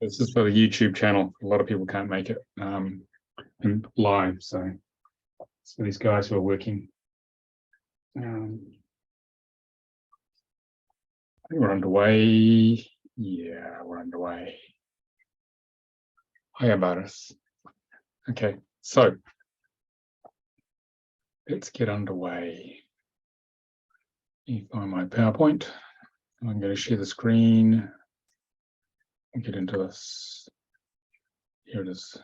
This is for the YouTube channel. A lot of people can't make it in live, so these guys who are working. I think we're underway. Yeah, we're underway. Hi about us. Okay, so let's get underway. Let me find my PowerPoint. I'm going to share the screen and get into this. Here it is.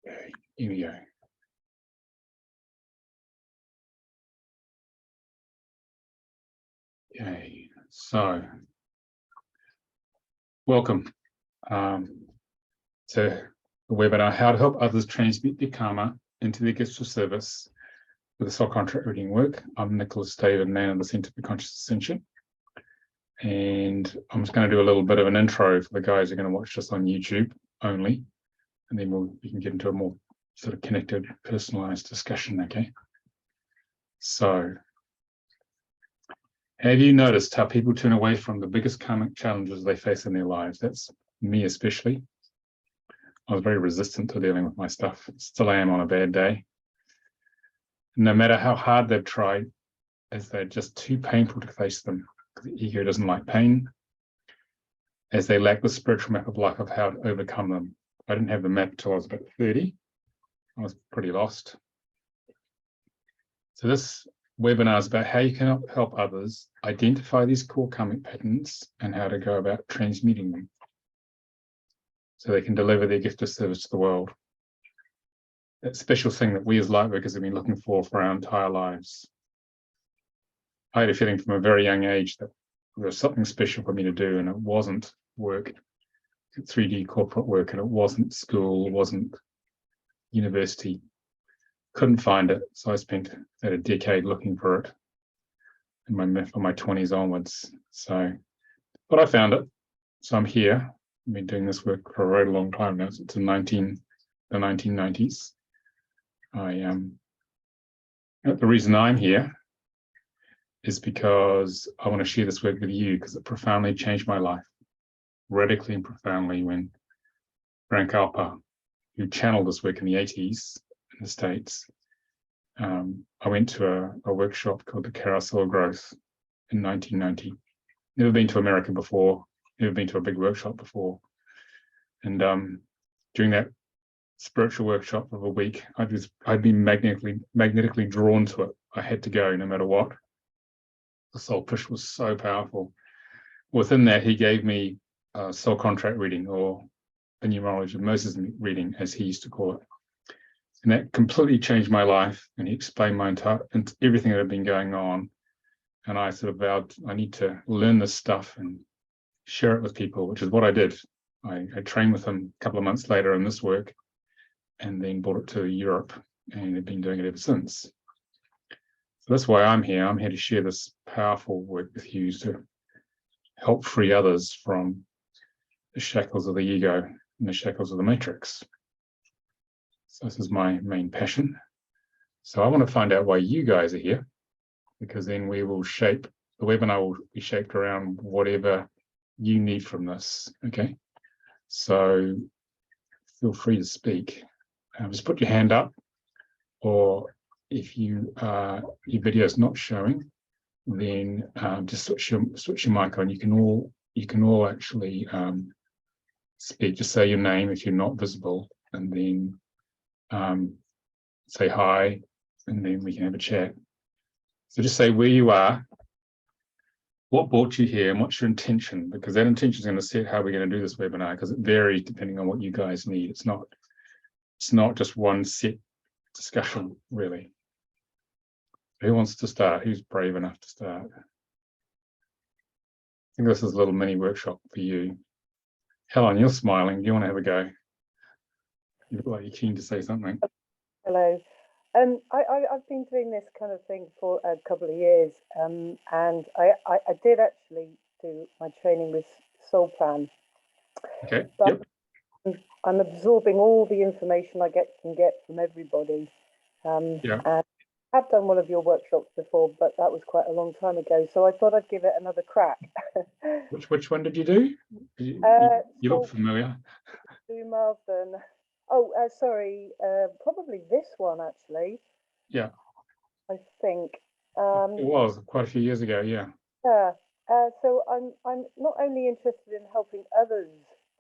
Okay, here we go. Okay, so welcome to the webinar, How to Help Others Transmute Their Karma into Their Gifts of Service with the Soul Contract Reading Work. I'm Nicolas, man of the Centre for Conscious Ascension. And I'm just going to do a little bit of an intro for the guys who are going to watch this on YouTube only. And then we can get into a more sort of connected, personalized discussion, okay? So, have you noticed how people turn away from the biggest karmic challenges they face in their lives? That's me especially. I was very resistant to dealing with my stuff. Still am on a bad day. No matter how hard they've tried, as they're just too painful to face them, because the ego doesn't like pain, as they lack the spiritual map of life of how to overcome them. I didn't have the map until I was about 30. I was pretty lost. So this webinar is about how you can help others identify these core karmic patterns and how to go about transmuting them so they can deliver their gift of service to the world. That special thing that we as lightworkers have been looking for our entire lives. I had a feeling from a very young age that there was something special for me to do, and it wasn't work, 3D corporate work, and it wasn't school, it wasn't university. Couldn't find it, so I spent about a decade looking for it in from my 20s onwards. So, but I found it, so I'm here. I've been doing this work for a very long time now, since the 1990s. The reason I'm here is because I want to share this work with you, because it profoundly changed my life, radically and profoundly, when Frank Alpa, who channeled this work in the 80s in the States, I went to a workshop called the Carousel of Growth in 1990. Never been to America before, never been to a big workshop before. And during that spiritual workshop of a week, I'd been magnetically drawn to it. I had to go no matter what. The soul push was so powerful. Within that, he gave me a soul contract reading, or a numerology of Moses reading, as he used to call it. And that completely changed my life. And he explained my everything that had been going on. And I sort of vowed I need to learn this stuff and share it with people, which is what I did. I trained with him a couple of months later in this work, and then brought it to Europe, and have been doing it ever since. So that's why I'm here. I'm here to share this powerful work with you to help free others from the shackles of the ego and the shackles of the matrix. So this is my main passion. So I want to find out why you guys are here, because then we will shape, the webinar will be shaped around whatever you need from this, okay? So feel free to speak. Just put your hand up, or if your video is not showing, then just switch your mic on. You can all actually speak. Just say your name if you're not visible, and then say hi, and then we can have a chat. So just say where you are, what brought you here, and what's your intention, because that intention is going to set how we're going to do this webinar, because it varies depending on what you guys need. It's not just one set discussion, really. Who wants to start? Who's brave enough to start? I think this is a little mini workshop for you. Helen, you're smiling. Do you want to have a go? You look like you're keen to say something. Hello. I've been doing this kind of thing for a couple of years, and I did actually do my training with Soul Plan. Okay. But yep. I'm absorbing all the information I can get from everybody. Yeah. And I have done one of your workshops before, but that was quite a long time ago. So I thought I'd give it another crack. Which one did you do? You look Soul familiar. Than. Oh, sorry. Probably this one actually. Yeah, I think. it was quite a few years ago. Yeah. Yeah. So I'm not only interested in helping others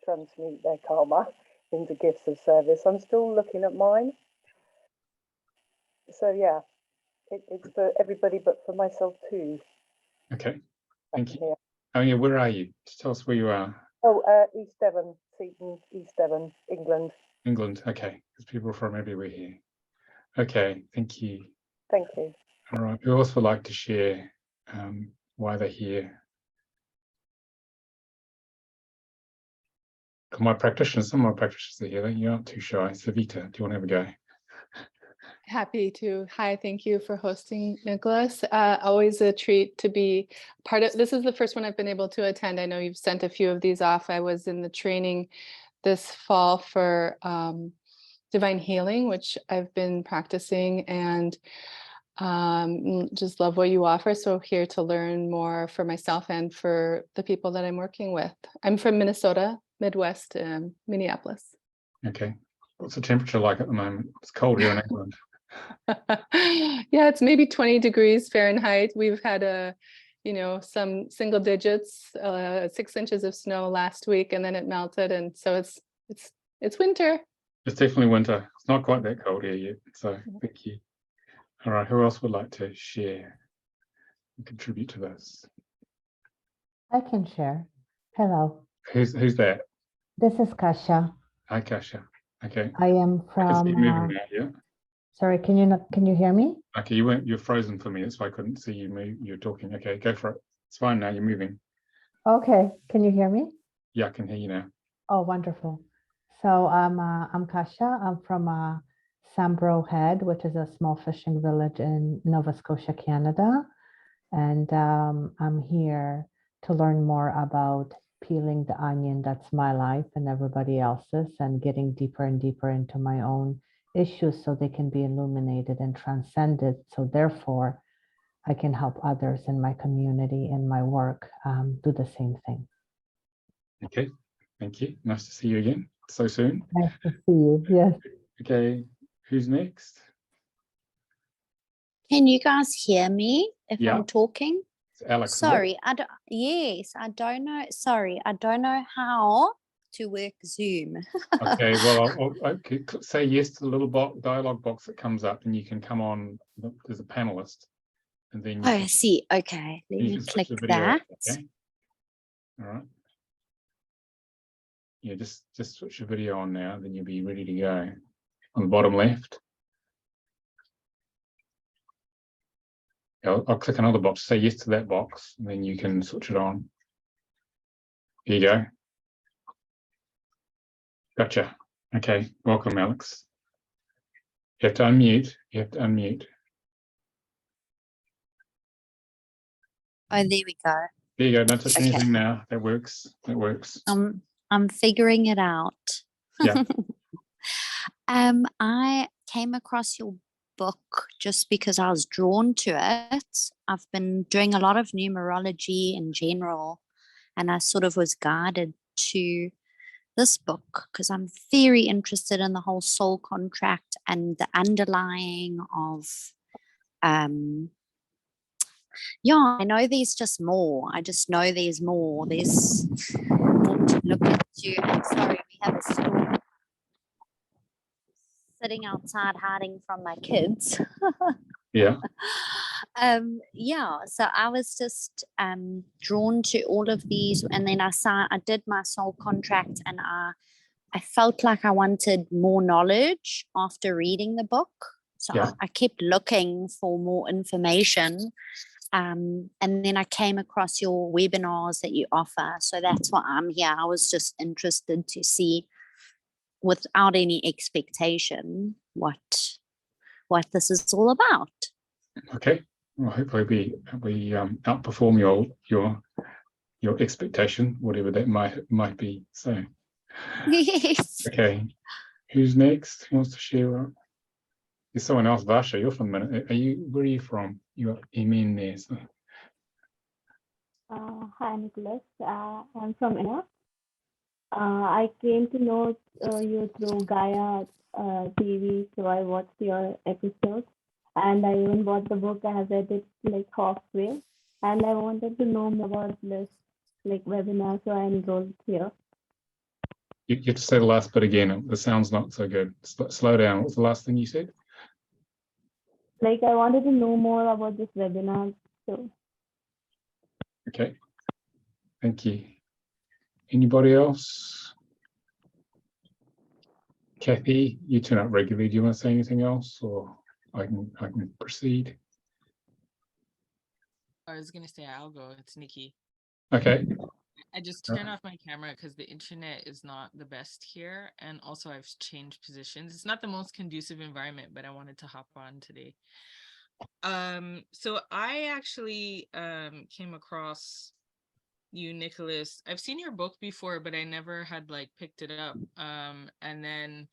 transmute their karma into gifts of service. I'm still looking at mine. So yeah, it's for everybody, but for myself too. Okay. Thank you. Here. Oh yeah, where are you? Just tell us where you are. Oh, East Devon, Seaton, East Devon, England. England. Okay, because people are from everywhere here. Okay, thank you. Thank you. All right. Who else would like to share why they're here? Some of my practitioners are here. You aren't too shy. Savita, do you want to have a go? Happy to. Hi, thank you for hosting, Nicolas. Always a treat to be part of. This is the first one I've been able to attend. I know you've sent a few of these off. I was in the training this fall for divine healing, which I've been practicing, and just love what you offer. So here to learn more for myself and for the people that I'm working with. I'm from Minnesota, Midwest, Minneapolis. Okay. What's the temperature like at the moment? It's cold here in England. Yeah, it's maybe 20 degrees Fahrenheit. We've had some single digits, 6 inches of snow last week, and then it melted, and so it's winter. It's definitely winter. It's not quite that cold here yet. So thank you. All right, who else would like to share and contribute to this? I can share. Hello. Who's that? This is Kasia. Hi, Kasia. Okay. I am I can see you moving from. now, yeah. Sorry, can you hear me? Okay, you're frozen for me. That's why I couldn't see you move. You're talking. Okay, go for it. It's fine now. You're moving. Okay, can you hear me? Yeah, I can hear you now. Oh, wonderful. So I'm Kasia. I'm from Sambro Head, which is a small fishing village in Nova Scotia, Canada, and I'm here to learn more about peeling the onion that's my life and everybody else's, and getting deeper and deeper into my own issues so they can be illuminated and transcended. So therefore, I can help others in my community and my work do the same thing. Okay, thank you. Nice to see you again so soon. Nice to see you. Yes. Okay, who's next? Can you guys hear me if Yeah. I'm talking? It's Alex. Sorry, I don't know. Sorry, I don't know how to work Zoom. Okay, well, I'll say yes to the little dialogue box that comes up, and you can come on. There's a panelist, and then I see. Okay, let me click that. Okay. All right. Yeah, just switch your video on now, then you'll be ready to go. On the bottom left. I'll click another box, say yes to that box, and then you can switch it on. Here you go. Gotcha. Okay, welcome, Alex. You have to unmute. Oh, there we go. There you go. Don't touch anything now. That works. I'm figuring it out. Yeah. I came across your book just because I was drawn to it. I've been doing a lot of numerology in general, and I sort of was guided to this book because I'm very interested in the whole soul contract and the underlying of I know there's just more. I just know there's more. There's more to look into. I'm sorry, we have a storm sitting outside hiding from my kids. Yeah. So I was just drawn to all of these, and then I did my soul contract, and I felt like I wanted more knowledge after reading the book. So Yeah. I kept looking for more information. And then I came across your webinars that you offer. So that's why I'm here. I was just interested to see, without any expectation, what this is all about. Okay. Well, hopefully we outperform your expectation, whatever that might be. So. Yes. Okay. Who's next? Who wants to share? There's someone else. Vasha, you're from Minnesota. Where are you from? You're in there. So. Hi, Nicholas. I'm from India. I came to know you through Gaia TV, so I watched your episodes, and I even bought the book. I have read it like halfway, and I wanted to know more about this like webinar, so I enrolled here. You have to say the last bit again. The sound's not so good. Slow down. What was the last thing you said? Like I wanted to know more about this webinar, so. Okay. Thank you. Anybody else? Kathy, you turn up regularly. Do you want to say anything else, or I can proceed? I was gonna say I'll go. It's Nikki. Okay. I just turned off my camera because the internet is not the best here, and also I've changed positions. It's not the most conducive environment, but I wanted to hop on today. So I actually came across you, Nicholas. I've seen your book before, but I never had like picked it up. And then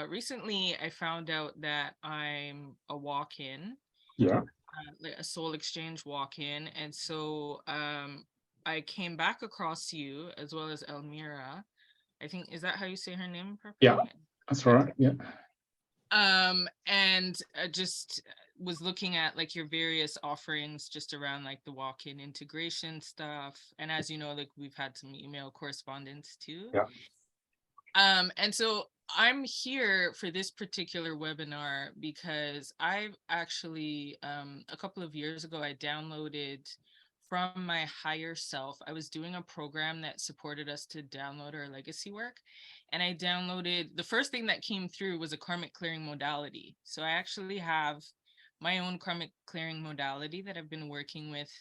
recently I found out that I'm a walk-in. Yeah. Like a soul exchange walk-in, and so I came back across you as well as Elmira. I think, is that how you say her name properly? Yeah, that's right. Yeah. And I just was looking at like your various offerings just around like the walk-in integration stuff, and as you know, like we've had some email correspondence too. Yeah. And so I'm here for this particular webinar because I've actually, a couple of years ago, I downloaded from my higher self. I was doing a program that supported us to download our legacy work. And I downloaded, the first thing that came through was a karmic clearing modality. So I actually have my own karmic clearing modality that I've been working with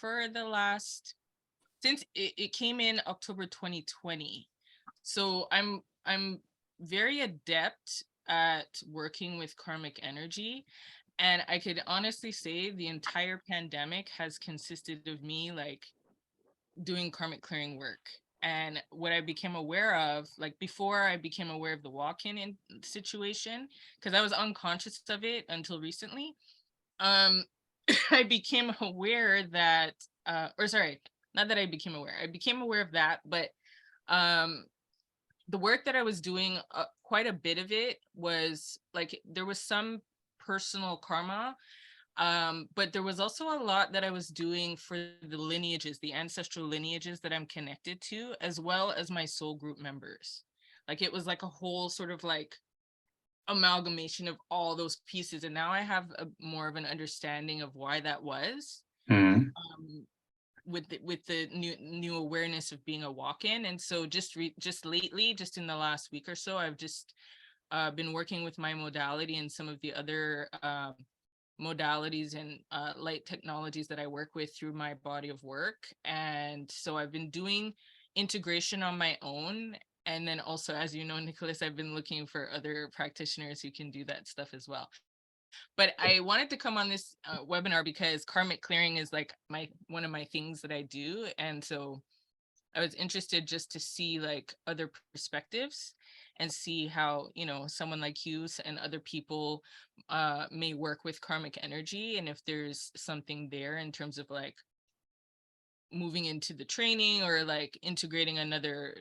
for the last, since it came in October 2020. So I'm very adept at working with karmic energy, and I could honestly say the entire pandemic has consisted of me like doing karmic clearing work. And what I became aware of, like before I became aware of the walk-in situation, because I was unconscious of it until recently, I became aware that, or sorry, not that I became aware. I became aware of that, but the work that I was doing, quite a bit of it was like, there was some personal karma, but there was also a lot that I was doing for the lineages, the ancestral lineages that I'm connected to, as well as my soul group members. Like it was like a whole sort of like amalgamation of all those pieces. And now I have more of an understanding of why that was. Mm. With the new awareness of being a walk-in. And so just lately, just in the last week or so, I've just been working with my modality and some of the other modalities and light technologies that I work with through my body of work. And so I've been doing integration on my own. And then also, as you know, Nicholas, I've been looking for other practitioners who can do that stuff as well. But I wanted to come on this webinar because karmic clearing is like one of my things that I do. And so I was interested just to see like other perspectives and see how, you know, someone like you and other people may work with karmic energy, and if there's something there in terms of like moving into the training or like integrating another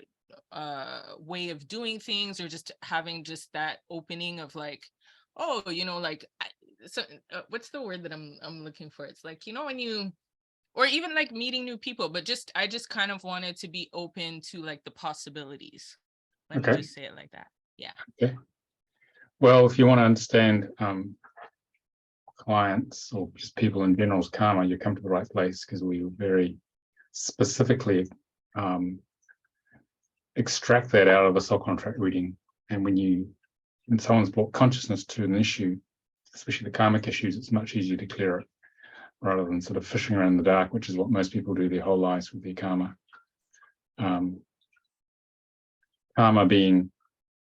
way of doing things, or just having just that opening of like, oh, you know, like what's the word that I'm looking for? It's like, you know, when you, or even like meeting new people, but just I just kind of wanted to be open to like the possibilities. Let me just say it like that. Yeah. Okay. Well, if you want to understand clients or just people in general's karma, you come to the right place, because we very specifically extract that out of a soul contract reading. And when someone's brought consciousness to an issue, especially the karmic issues, it's much easier to clear it rather than sort of fishing around in the dark, which is what most people do their whole lives with their karma. Karma being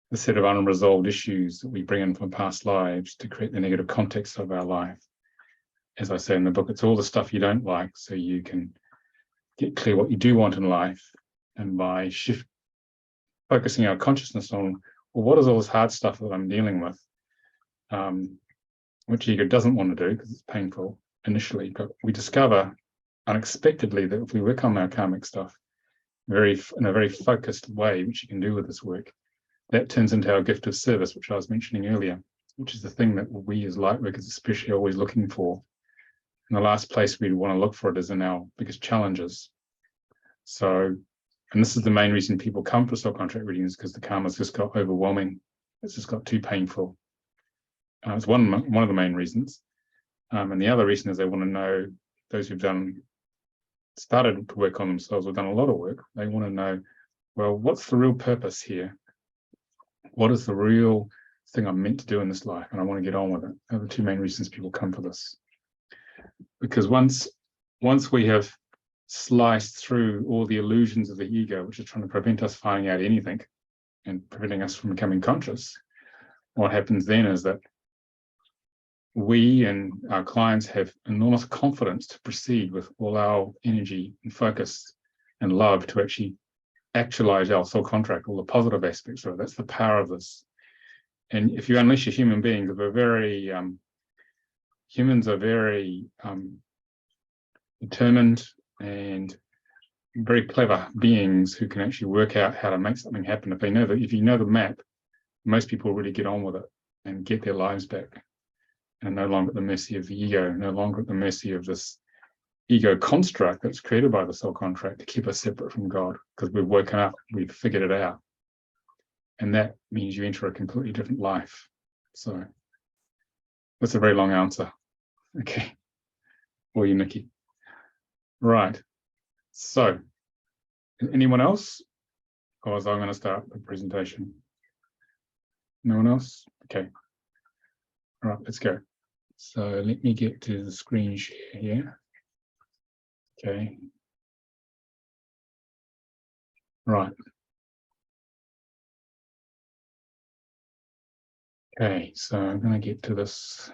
the set of unresolved issues that we bring in from past lives to create the negative context of our life. As I say in the book, it's all the stuff you don't like, so you can get clear what you do want in life. And by focusing our consciousness on, well, what is all this hard stuff that I'm dealing with, which ego doesn't want to do because it's painful initially, but we discover unexpectedly that if we work on our karmic stuff in a very focused way, which you can do with this work, that turns into our gift of service, which I was mentioning earlier, which is the thing that we as light workers especially are always looking for. And the last place we want to look for it is in our biggest challenges. So, and this is the main reason people come for soul contract readings, because the karma's just got overwhelming. It's just got too painful. It's one of the main reasons. And the other reason is they want to know, those who've started to work on themselves or done a lot of work, they want to know, well, what's the real purpose here? What is the real thing I'm meant to do in this life? And I want to get on with it. Those are the two main reasons people come for this. Because once we have sliced through all the illusions of the ego, which is trying to prevent us finding out anything and preventing us from becoming conscious, what happens then is that we and our clients have enormous confidence to proceed with all our energy and focus and love to actually actualize our soul contract, all the positive aspects of it. That's the power of this. And if you unleash a human being, humans are very determined and very clever beings who can actually work out how to make something happen. If you know the map, most people really get on with it and get their lives back, and no longer at the mercy of the ego, no longer at the mercy of this ego construct that's created by the soul contract to keep us separate from God, because we've woken up, we've figured it out. And that means you enter a completely different life. So that's a very long answer. Okay. For you, Nikki. Right. So anyone else? Or was I going to start the presentation? No one else? Okay. All right, let's go. So let me get to the screen share here. Okay. Right. Okay, so I'm going to get to this,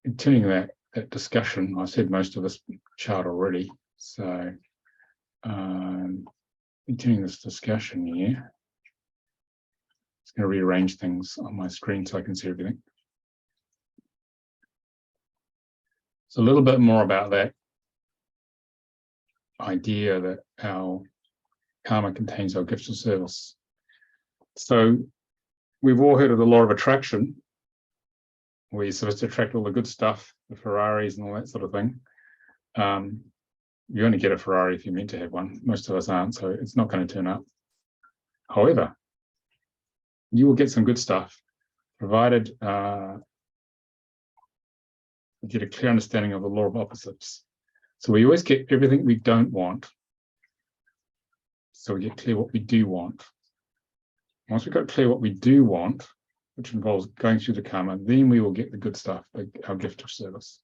continuing that discussion. I said most of this chart already, so continuing this discussion here. Just going to rearrange things on my screen so I can see everything. So a little bit more about that idea that our karma contains our gifts of service. So we've all heard of the law of attraction, where you're supposed to attract all the good stuff, the Ferraris and all that sort of thing. You only get a Ferrari if you're meant to have one. Most of us aren't, so it's not going to turn up. However, you will get some good stuff, provided you get a clear understanding of the law of opposites. So we always get everything we don't want, so we get clear what we do want. Once we've got clear what we do want, which involves going through the karma, then we will get the good stuff, like our gift of service.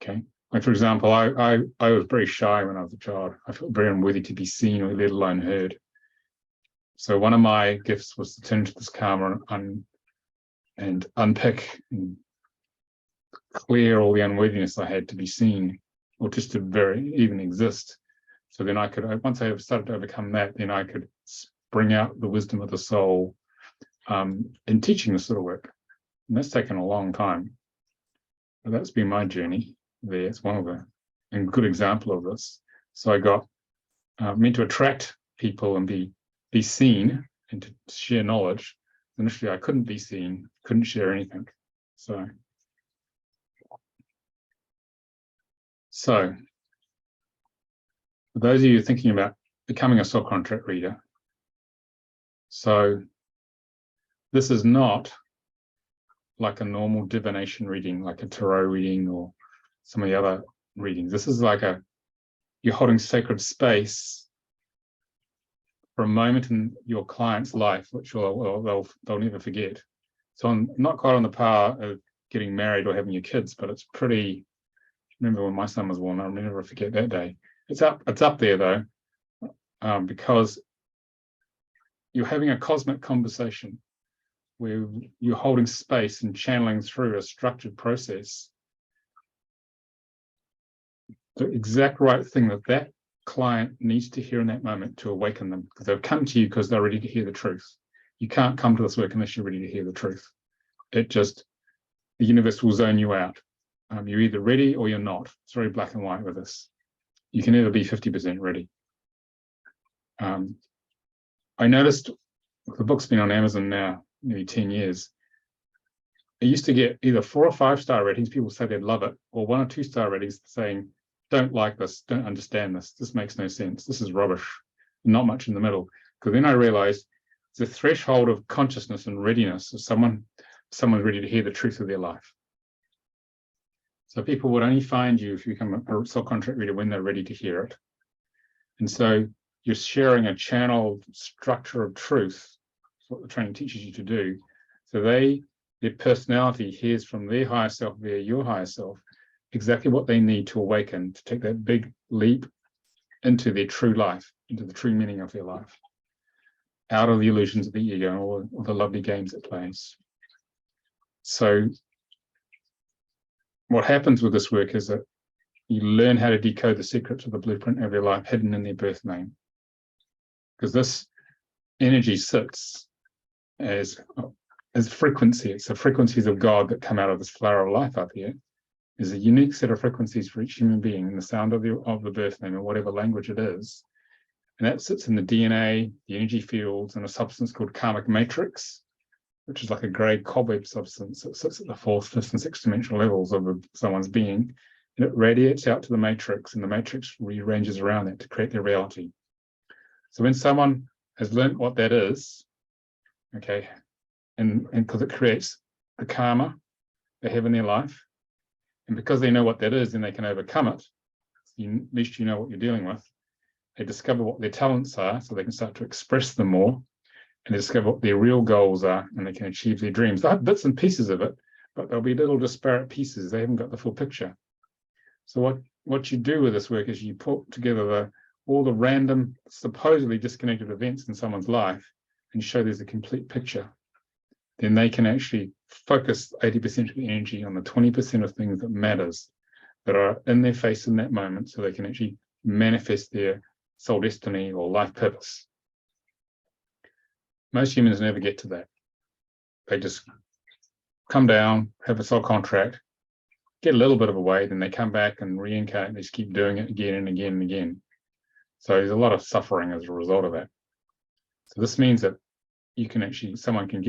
Okay. Like, for example, I was very shy when I was a child. I felt very unworthy to be seen, or let alone heard. So one of my gifts was to turn to this karma and unpick and clear all the unworthiness I had to be seen, or just to even exist. So then I could, once I started to overcome that, then I could bring out the wisdom of the soul in teaching this sort of work. And that's taken a long time. But that's been my journey there. It's one of the, and good example of this. So I got meant to attract people and be seen and to share knowledge. Initially, I couldn't be seen, couldn't share anything. So for those of you thinking about becoming a soul contract reader, so this is not like a normal divination reading, like a tarot reading or some of the other readings. This is like you're holding sacred space for a moment in your client's life, which they'll never forget. So I'm not quite on the par of getting married or having your kids, but it's pretty. Remember when my son was born? I'll never forget that day. It's up there though, because you're having a cosmic conversation where you're holding space and channeling through a structured process the exact right thing that client needs to hear in that moment to awaken them, because they've come to you because they're ready to hear the truth. You can't come to this work unless you're ready to hear the truth. The universe will zone you out. You're either ready or you're not. It's very black and white with this. you can never be 50% ready. I noticed the book's been on Amazon now nearly 10 years. I used to get either 4 or 5 star ratings, people say they'd love it, or 1 or 2 star ratings saying, don't like this, don't understand this, this makes no sense, this is rubbish, not much in the middle. Because then I realized the threshold of consciousness and readiness of someone's ready to hear the truth of their life. So people would only find you if you become a soul contract reader when they're ready to hear it. And so you're sharing a channel structure of truth. That's what the training teaches you to do. So their personality hears from their higher self via your higher self exactly what they need to awaken, to take that big leap into their true life, into the true meaning of their life, out of the illusions of the ego and all the lovely games it plays. So what happens with this work is that you learn how to decode the secrets of the blueprint of your life hidden in their birth name. Because this energy sits as frequency. It's the frequencies of God that come out of this flower of life up here. There's a unique set of frequencies for each human being in the sound of the birth name, in whatever language it is. And that sits in the DNA, the energy fields, and a substance called karmic matrix, which is like a grey cobweb substance that sits at the 4th, 5th, and 6th dimensional levels of someone's being. And it radiates out to the matrix, and the matrix rearranges around that to create their reality. So when someone has learned what that is, okay, and because it creates the karma they have in their life, and because they know what that is, then they can overcome it. At least you know what you're dealing with. They discover what their talents are, so they can start to express them more, and they discover what their real goals are, and they can achieve their dreams. They have bits and pieces of it, but there'll be little disparate pieces. They haven't got the full picture. So what you do with this work is you put together all the random, supposedly disconnected events in someone's life and show there's a complete picture. Then they can actually focus 80% of the energy on the 20% of things that matters, that are in their face in that moment, so they can actually manifest their soul destiny or life purpose. Most humans never get to that. They just come down, have a soul contract, get a little bit of a way, then they come back and reincarnate, and they just keep doing it again and again and again. So there's a lot of suffering as a result of that. So this means that you can actually,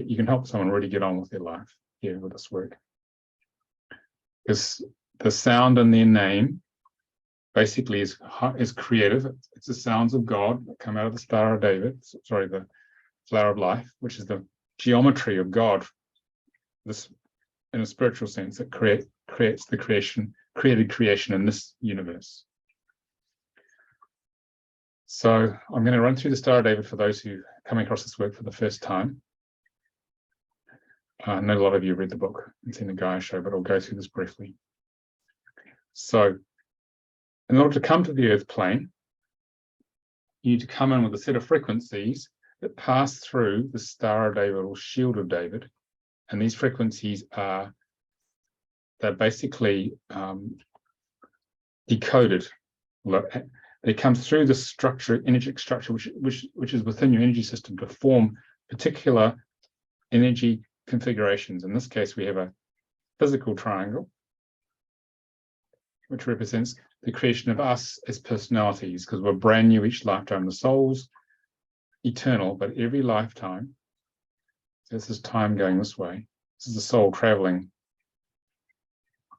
you can help someone really get on with their life here with this work. Because the sound in their name basically is creative. It's the sounds of God that come out of the Star of David, the flower of life, which is the geometry of God. This, in a spiritual sense, that creates the created creation in this universe. So I'm going to run through the Star of David for those who are coming across this work for the first time. I know a lot of you read the book and seen the Gaia show, but I'll go through this briefly. So in order to come to the earth plane, you need to come in with a set of frequencies that pass through the Star of David or Shield of David. And these frequencies they're basically decoded. They come through the structure, energetic structure, which is within your energy system to form particular energy configurations. In this case, we have a physical triangle, which represents the creation of us as personalities, because we're brand new each lifetime. The soul's eternal, but every lifetime, this is time going this way. This is the soul traveling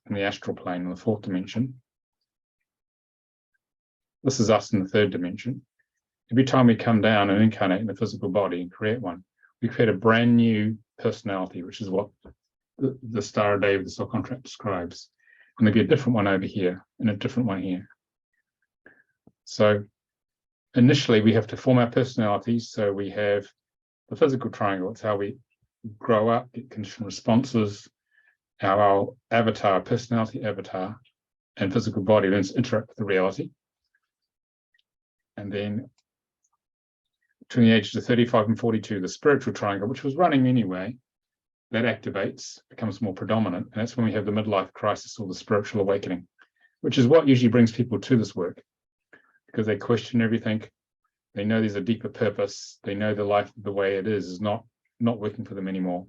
in the astral plane in the 4th dimension. This is us in the 3rd dimension. Every time we come down and incarnate in the physical body and create one, we create a brand new personality, which is what the Star of David, the soul contract, describes. And there'll be a different one over here and a different one here. So initially, we have to form our personalities. So we have the physical triangle. It's how we grow up, get conditioned responses, our avatar, personality avatar, and physical body then interact with the reality. And then between the ages of 35 and 42, the spiritual triangle, which was running anyway, that activates, becomes more predominant. And that's when we have the midlife crisis or the spiritual awakening, which is what usually brings people to this work, because they question everything. They know there's a deeper purpose. They know the life the way it is not working for them anymore.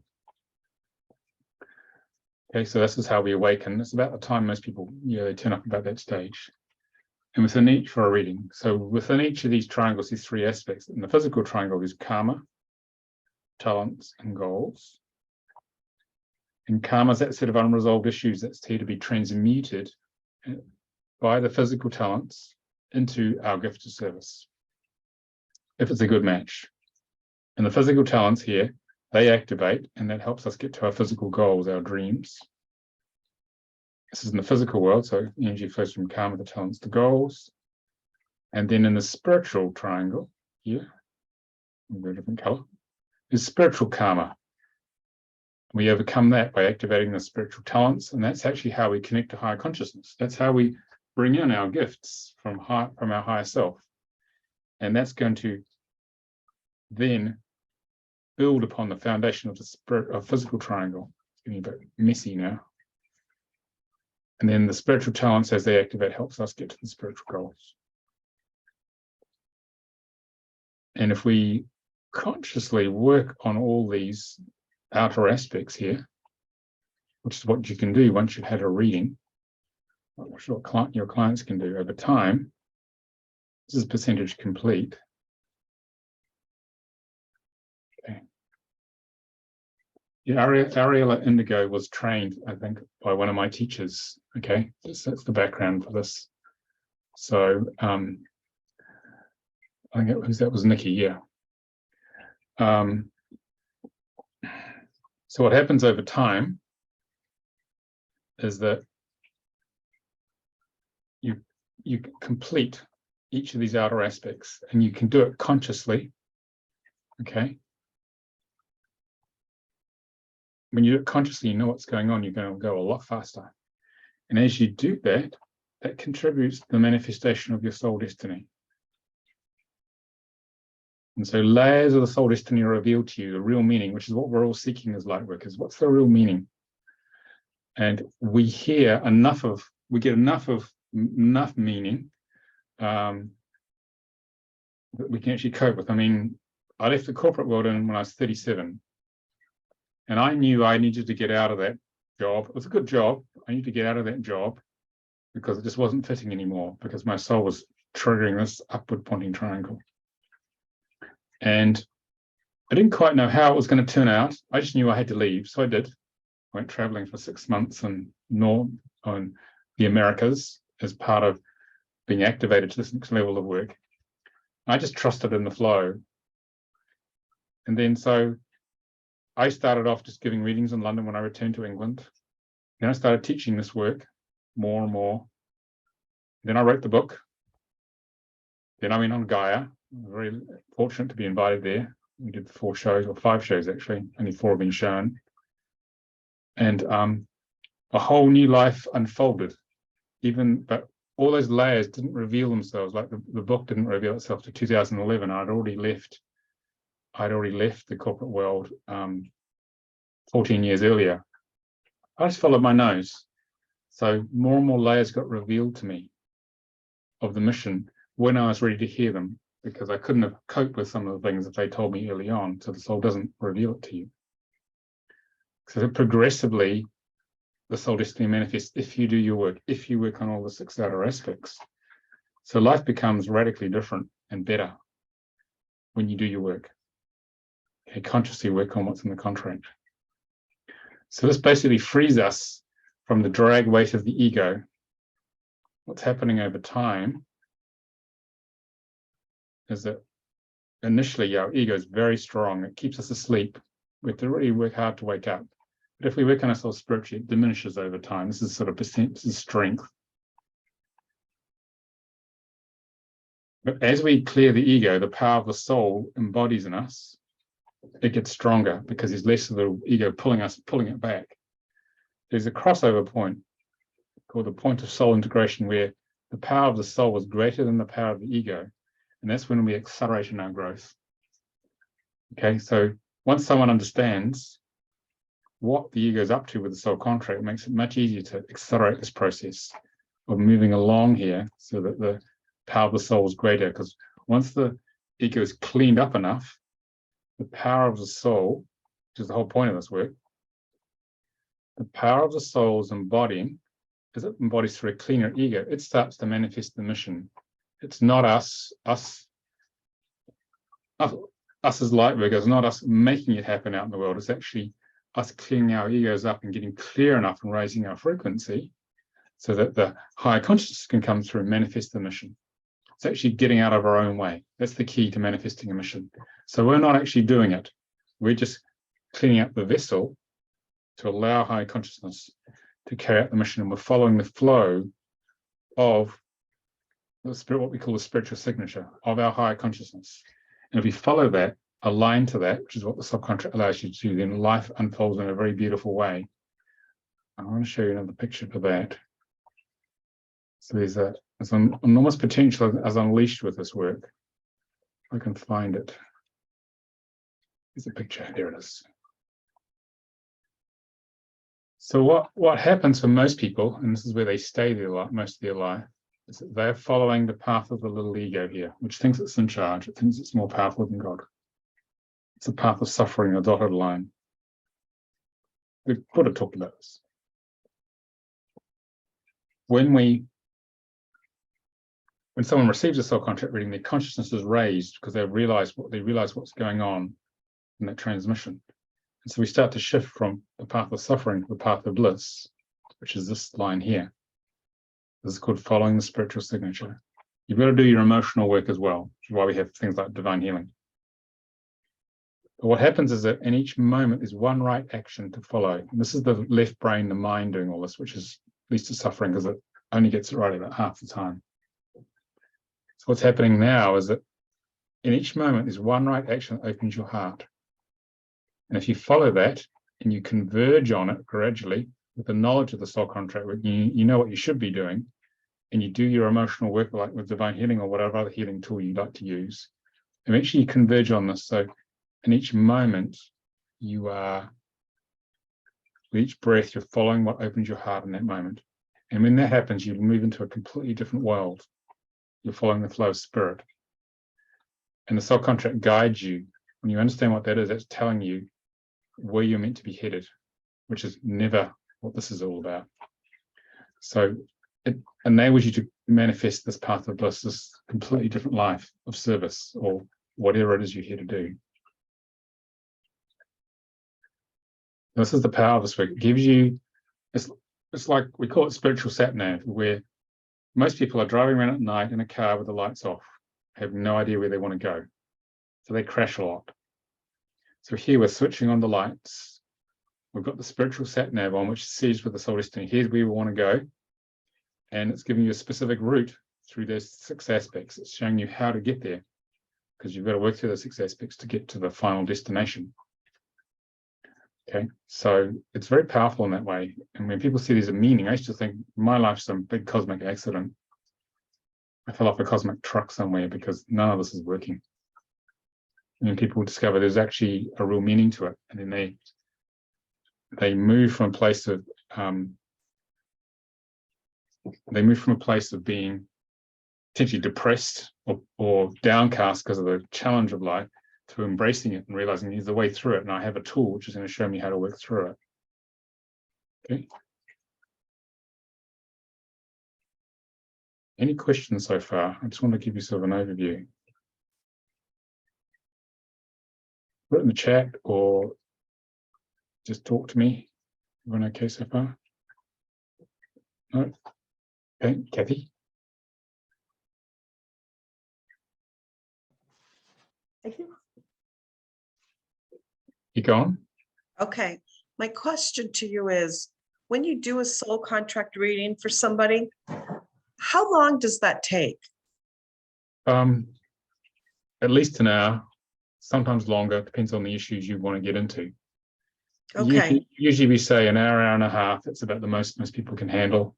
Okay, so this is how we awaken. It's about the time most people, they turn up about that stage. and within each for a reading. So within each of these triangles, these three aspects. In the physical triangle, there's karma, talents, and goals. And karma is that set of unresolved issues that's here to be transmuted by the physical talents into our gift of service, if it's a good match. And the physical talents here, they activate, and that helps us get to our physical goals, our dreams. This is in the physical world, so energy flows from karma, the talents, to goals. And then in the spiritual triangle here, a different color, is spiritual karma. We overcome that by activating the spiritual talents, and that's actually how we connect to higher consciousness. That's how we bring in our gifts from our higher self. And that's going to then build upon the foundation of the physical triangle. It's getting a bit messy now. And then the spiritual talents, as they activate, helps us get to the spiritual goals. And if we consciously work on all these outer aspects here, which is what you can do once you've had a reading, which is what your clients can do over time. This is percentage complete. Okay. Yeah, Ariella Indigo was trained, I think, by one of my teachers. Okay, that's the background for this. So I think that was Nikki, yeah. So what happens over time is that you complete each of these outer aspects, and you can do it consciously. Okay. When you do it consciously, you know what's going on, you're going to go a lot faster. And as you do that, that contributes to the manifestation of your soul destiny. And so layers of the soul destiny are revealed to you, the real meaning, which is what we're all seeking as light workers. What's the real meaning? And we get enough meaning that we can actually cope with. I mean, I left the corporate world when I was 37, and I knew I needed to get out of that job. It was a good job. I needed to get out of that job because it just wasn't fitting anymore, because my soul was triggering this upward pointing triangle. And I didn't quite know how it was going to turn out. I just knew I had to leave, so I did. I went traveling for 6 months on the Americas as part of being activated to this next level of work. I just trusted in the flow. And then so I started off just giving readings in London when I returned to England. Then I started teaching this work more and more. Then I wrote the book. Then I went on Gaia. Very fortunate to be invited there. We did 4 shows, or 5 shows actually, only 4 have been shown. And a whole new life unfolded. But all those layers didn't reveal themselves, like the book didn't reveal itself to 2011. I'd already left the corporate world 14 years earlier. I just followed my nose. So more and more layers got revealed to me of the mission when I was ready to hear them, because I couldn't have coped with some of the things that they told me early on. So the soul doesn't reveal it to you. So progressively, the soul destiny manifests if you do your work, if you work on all the 6 outer aspects. So life becomes radically different and better when you do your work. Okay, consciously work on what's in the contract. So this basically frees us from the drag weight of the ego. What's happening over time is that initially our ego is very strong. It keeps us asleep. We have to really work hard to wake up. But if we work on ourselves spiritually, it diminishes over time. This is sort of this is strength. But as we clear the ego, the power of the soul embodies in us. It gets stronger because there's less of the ego pulling it back. There's a crossover point called the point of soul integration, where the power of the soul is greater than the power of the ego. And that's when we accelerate in our growth. Okay, so once someone understands what the ego is up to with the soul contract, it makes it much easier to accelerate this process of moving along here so that the power of the soul is greater. Because once the ego is cleaned up enough, the power of the soul, which is the whole point of this work, the power of the soul is embodying as it embodies through a cleaner ego, it starts to manifest the mission. It's not us as light workers, not us making it happen out in the world. It's actually us cleaning our egos up and getting clear enough and raising our frequency so that the higher consciousness can come through and manifest the mission. It's actually getting out of our own way. That's the key to manifesting a mission. So we're not actually doing it. We're just cleaning up the vessel to allow higher consciousness to carry out the mission. And we're following the flow of the spirit, what we call the spiritual signature of our higher consciousness. And if we follow that, align to that, which is what the soul contract allows you to do, then life unfolds in a very beautiful way. I want to show you another picture for that. So there's an enormous potential as unleashed with this work. I can find it. There's a picture. There it is. So what happens for most people, and this is where they stay most of their life, is that they're following the path of the little ego here, which thinks it's in charge. It thinks it's more powerful than God. It's a path of suffering, a dotted line. We could have talked about this. When someone receives a soul contract reading, their consciousness is raised because they realize what's going on in that transmission. And so we start to shift from the path of suffering to the path of bliss, which is this line here. This is called following the spiritual signature. You've got to do your emotional work as well, which is why we have things like divine healing. But what happens is that in each moment is one right action to follow. And this is the left brain, the mind doing all this, which is leads to suffering because it only gets it right about half the time. So what's happening now is that in each moment is one right action that opens your heart. And if you follow that and you converge on it gradually with the knowledge of the soul contract, you know what you should be doing, and you do your emotional work like with divine healing or whatever other healing tool you like to use, eventually you converge on this. So in each moment, with each breath, you're following what opens your heart in that moment. And when that happens, you move into a completely different world. You're following the flow of spirit. And the soul contract guides you. When you understand what that is, that's telling you where you're meant to be headed, which is never what this is all about. So it enables you to manifest this path of bliss, this completely different life of service or whatever it is you're here to do. This is the power of this work. It gives you, it's like, we call it spiritual sat-nav, where most people are driving around at night in a car with the lights off, have no idea where they want to go. So they crash a lot. So here we're switching on the lights. We've got the spiritual sat-nav on, which sees with the soul destiny. Here's where we want to go. And it's giving you a specific route through those 6 aspects. It's showing you how to get there, because you've got to work through those 6 aspects to get to the final destination. Okay, so it's very powerful in that way. And when people see there's a meaning, I used to think my life's some big cosmic accident. I fell off a cosmic truck somewhere because none of this is working. And then people discover there's actually a real meaning to it. And then they move from a place of being potentially depressed or downcast because of the challenge of life, to embracing it and realizing there's a way through it, and I have a tool which is going to show me how to work through it. Okay. Any questions so far? I just want to give you sort of an overview. Put it in the chat or just talk to me. Everyone okay so far? No? Okay, Kathy? Thank you. You go on. Okay, my question to you is, when you do a soul contract reading for somebody, how long does that take? At least an hour, sometimes longer, depends on the issues you want to get into. Okay. Usually we say an hour, hour and a half. It's about the most people can handle,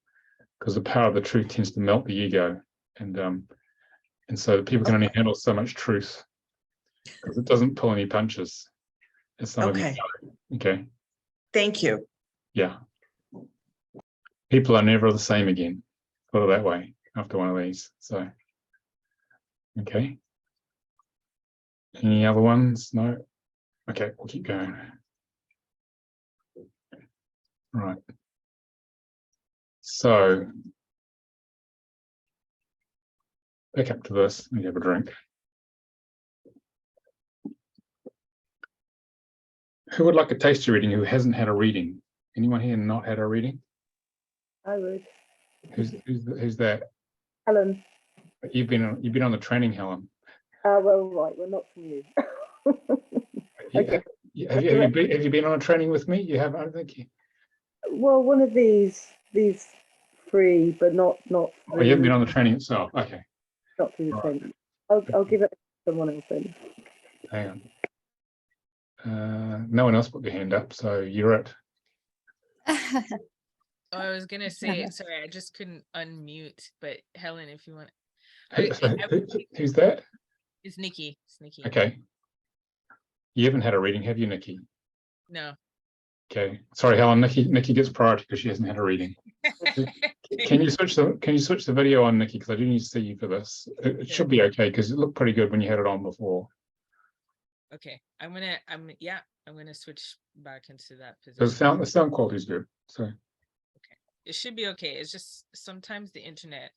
because the power of the truth tends to melt the ego, and so the people can only handle so much truth because it doesn't pull any punches. As some of you know. Okay. Thank you. Yeah. People are never the same again. Put it that way after one of these. So, okay. Any other ones? No. Okay, we'll keep going. Right. So back up to this and have a drink. Who would like a taster reading who hasn't had a reading? Anyone here not had a reading? I would. Who's that? Helen. You've been on the training, Helen. Well, right. Well, not from you. Okay. Have you been on a training with me? You haven't, I don't think you. Well, one of these free, but not. Oh, you haven't been on the training itself. Okay. Not through the Right. training. I'll give it to someone else then. Hang on. No one else put their hand up, so you're it. Oh, I was gonna say, sorry, I just couldn't unmute, but Helen, if you want. Who's that? It's Nikki. It's Nikki. Okay. You haven't had a reading, have you, Nikki? No. Okay. Sorry, Helen. Nikki gets priority because she hasn't had a reading. Can you switch the video on, Nikki? Because I do need to see you for this. It should be okay because it looked pretty good when you had it on before. Okay. I'm gonna switch back into that The position. sound quality is good. So It should be okay. It's just sometimes the internet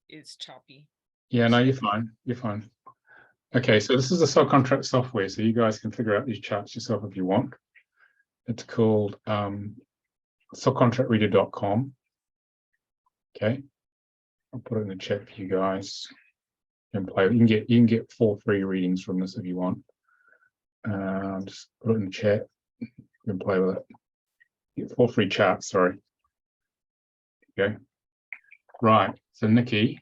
is choppy. yeah, no, you're fine. You're fine. Okay, so this is a soul contract software, so you guys can figure out these charts yourself if you want. It's called soulcontractreader.com. Okay, I'll put it in the chat for you guys. You can play. You can get 4 free readings from this if you want. Just put it in the chat. You can play with it. Get 4 free charts. Sorry. Okay. Right. So Nikki,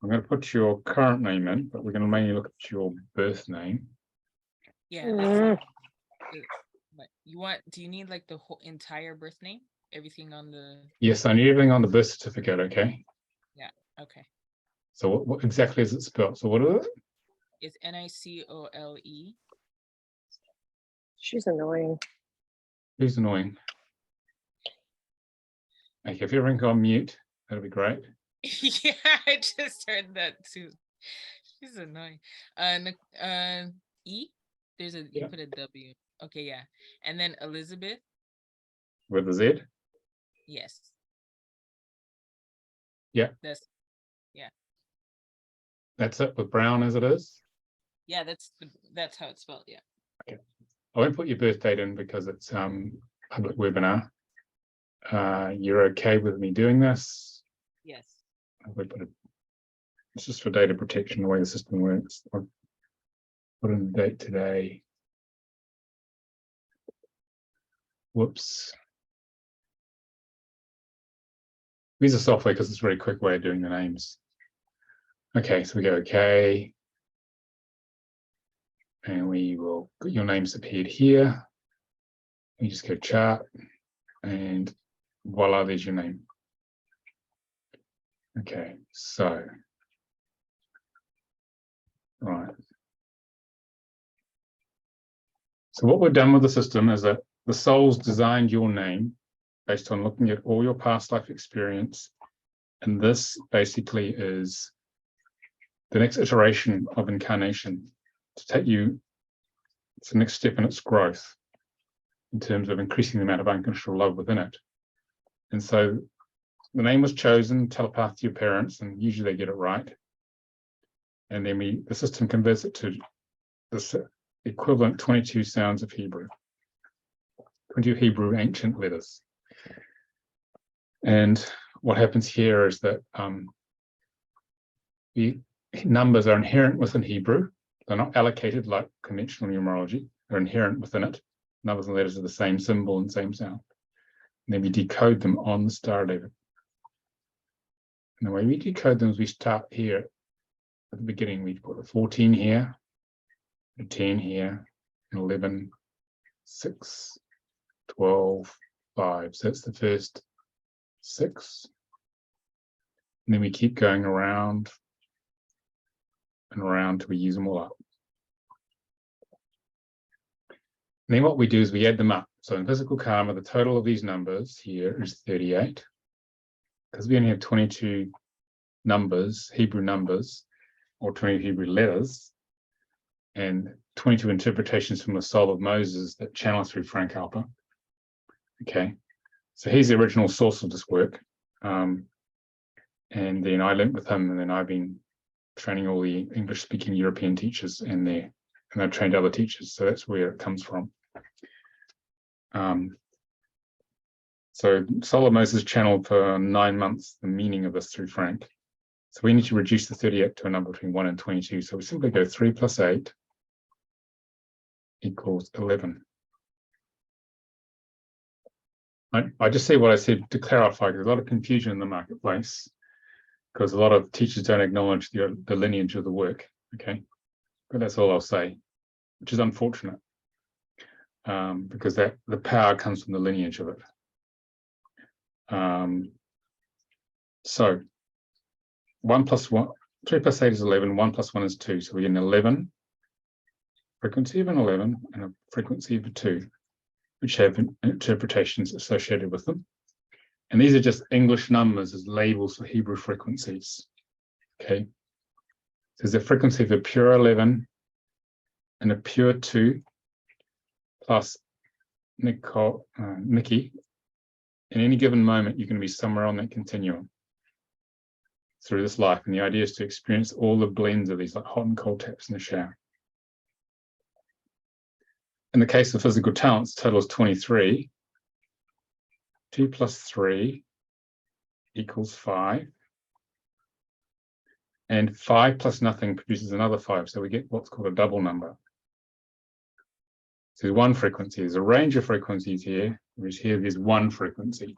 I'm going to put your current name in, but we're going to mainly look at your birth name. Yeah. That's but do you need like the whole entire birth name? Everything on the. Yes, I need everything on the birth certificate. Okay. Yeah. Okay. So what exactly is it spelled? So what is it? It's Nicole. She's annoying. Who's annoying? Okay, if everyone go on mute, that'll be great. Yeah, I just heard that too. She's annoying. E. There's a you put a W. Okay, yeah. And then Elizabeth. With a Z? Yes. Yeah. That's it, with Brown as it is? Yeah, that's how it's spelled, yeah. Okay. I won't put your birth date in because it's public webinar. You're okay with me doing this? Yes. It's just for data protection, the way the system works. I'll put in the date today. Whoops. Use the software because it's a very quick way of doing the names. Okay, so we go okay. And we will, your name's appeared here. You just go chart and voila, there's your name. Okay, so, right. So what we've done with the system is that the soul's designed your name based on looking at all your past life experience. And this basically is the next iteration of incarnation to take you, it's the next step in its growth in terms of increasing the amount of unconditional love within it. And so the name was chosen, telepath to your parents, and usually they get it right. And then the system converts it to this equivalent 22 sounds of Hebrew, 22 Hebrew ancient letters. And what happens here is that the numbers are inherent within Hebrew. They're not allocated like conventional numerology. They're inherent within it. Numbers and letters are the same symbol and same sound. And then we decode them on the Star of David. And the way we decode them is we start here at the beginning. We put a 14 here, a 10 here, 11, 6, 12, 5. So that's the first 6. And then we keep going around and around till we use them all up. And then what we do is we add them up. So in physical karma, the total of these numbers here is 38. Because we only have 22 numbers, Hebrew numbers, or 20 Hebrew letters, and 22 interpretations from the soul of Moses that channel through Frank Alper. Okay, so here's the original source of this work. And then I linked with him, and then I've been training all the English-speaking European teachers in there, and I've trained other teachers. So that's where it comes from. So Solar Moses channeled for 9 months the meaning of this through Frank. So we need to reduce the 38 to a number between 1 and 22. So we simply go 3 plus 8 equals 11. I just say what I said to clarify, there's a lot of confusion in the marketplace because a lot of teachers don't acknowledge the lineage of the work, okay? But that's all I'll say, which is unfortunate because the power comes from the lineage of it. So 1 plus 1, 3 plus 8 is 11, 1 plus 1 is 2. So we get an 11, frequency of an 11, and a frequency of a 2, which have interpretations associated with them. And these are just English numbers as labels for Hebrew frequencies. Okay. So there's a frequency of a pure 11 and a pure 2 plus Nikki. In any given moment, you're going to be somewhere on that continuum through this life. And the idea is to experience all the blends of these, like hot and cold taps in the shower. In the case of physical talents, total is 23. 2 plus 3 equals 5. And 5 plus nothing produces another 5. So we get what's called a double number. So one frequency. There's a range of frequencies here, whereas here there's one frequency.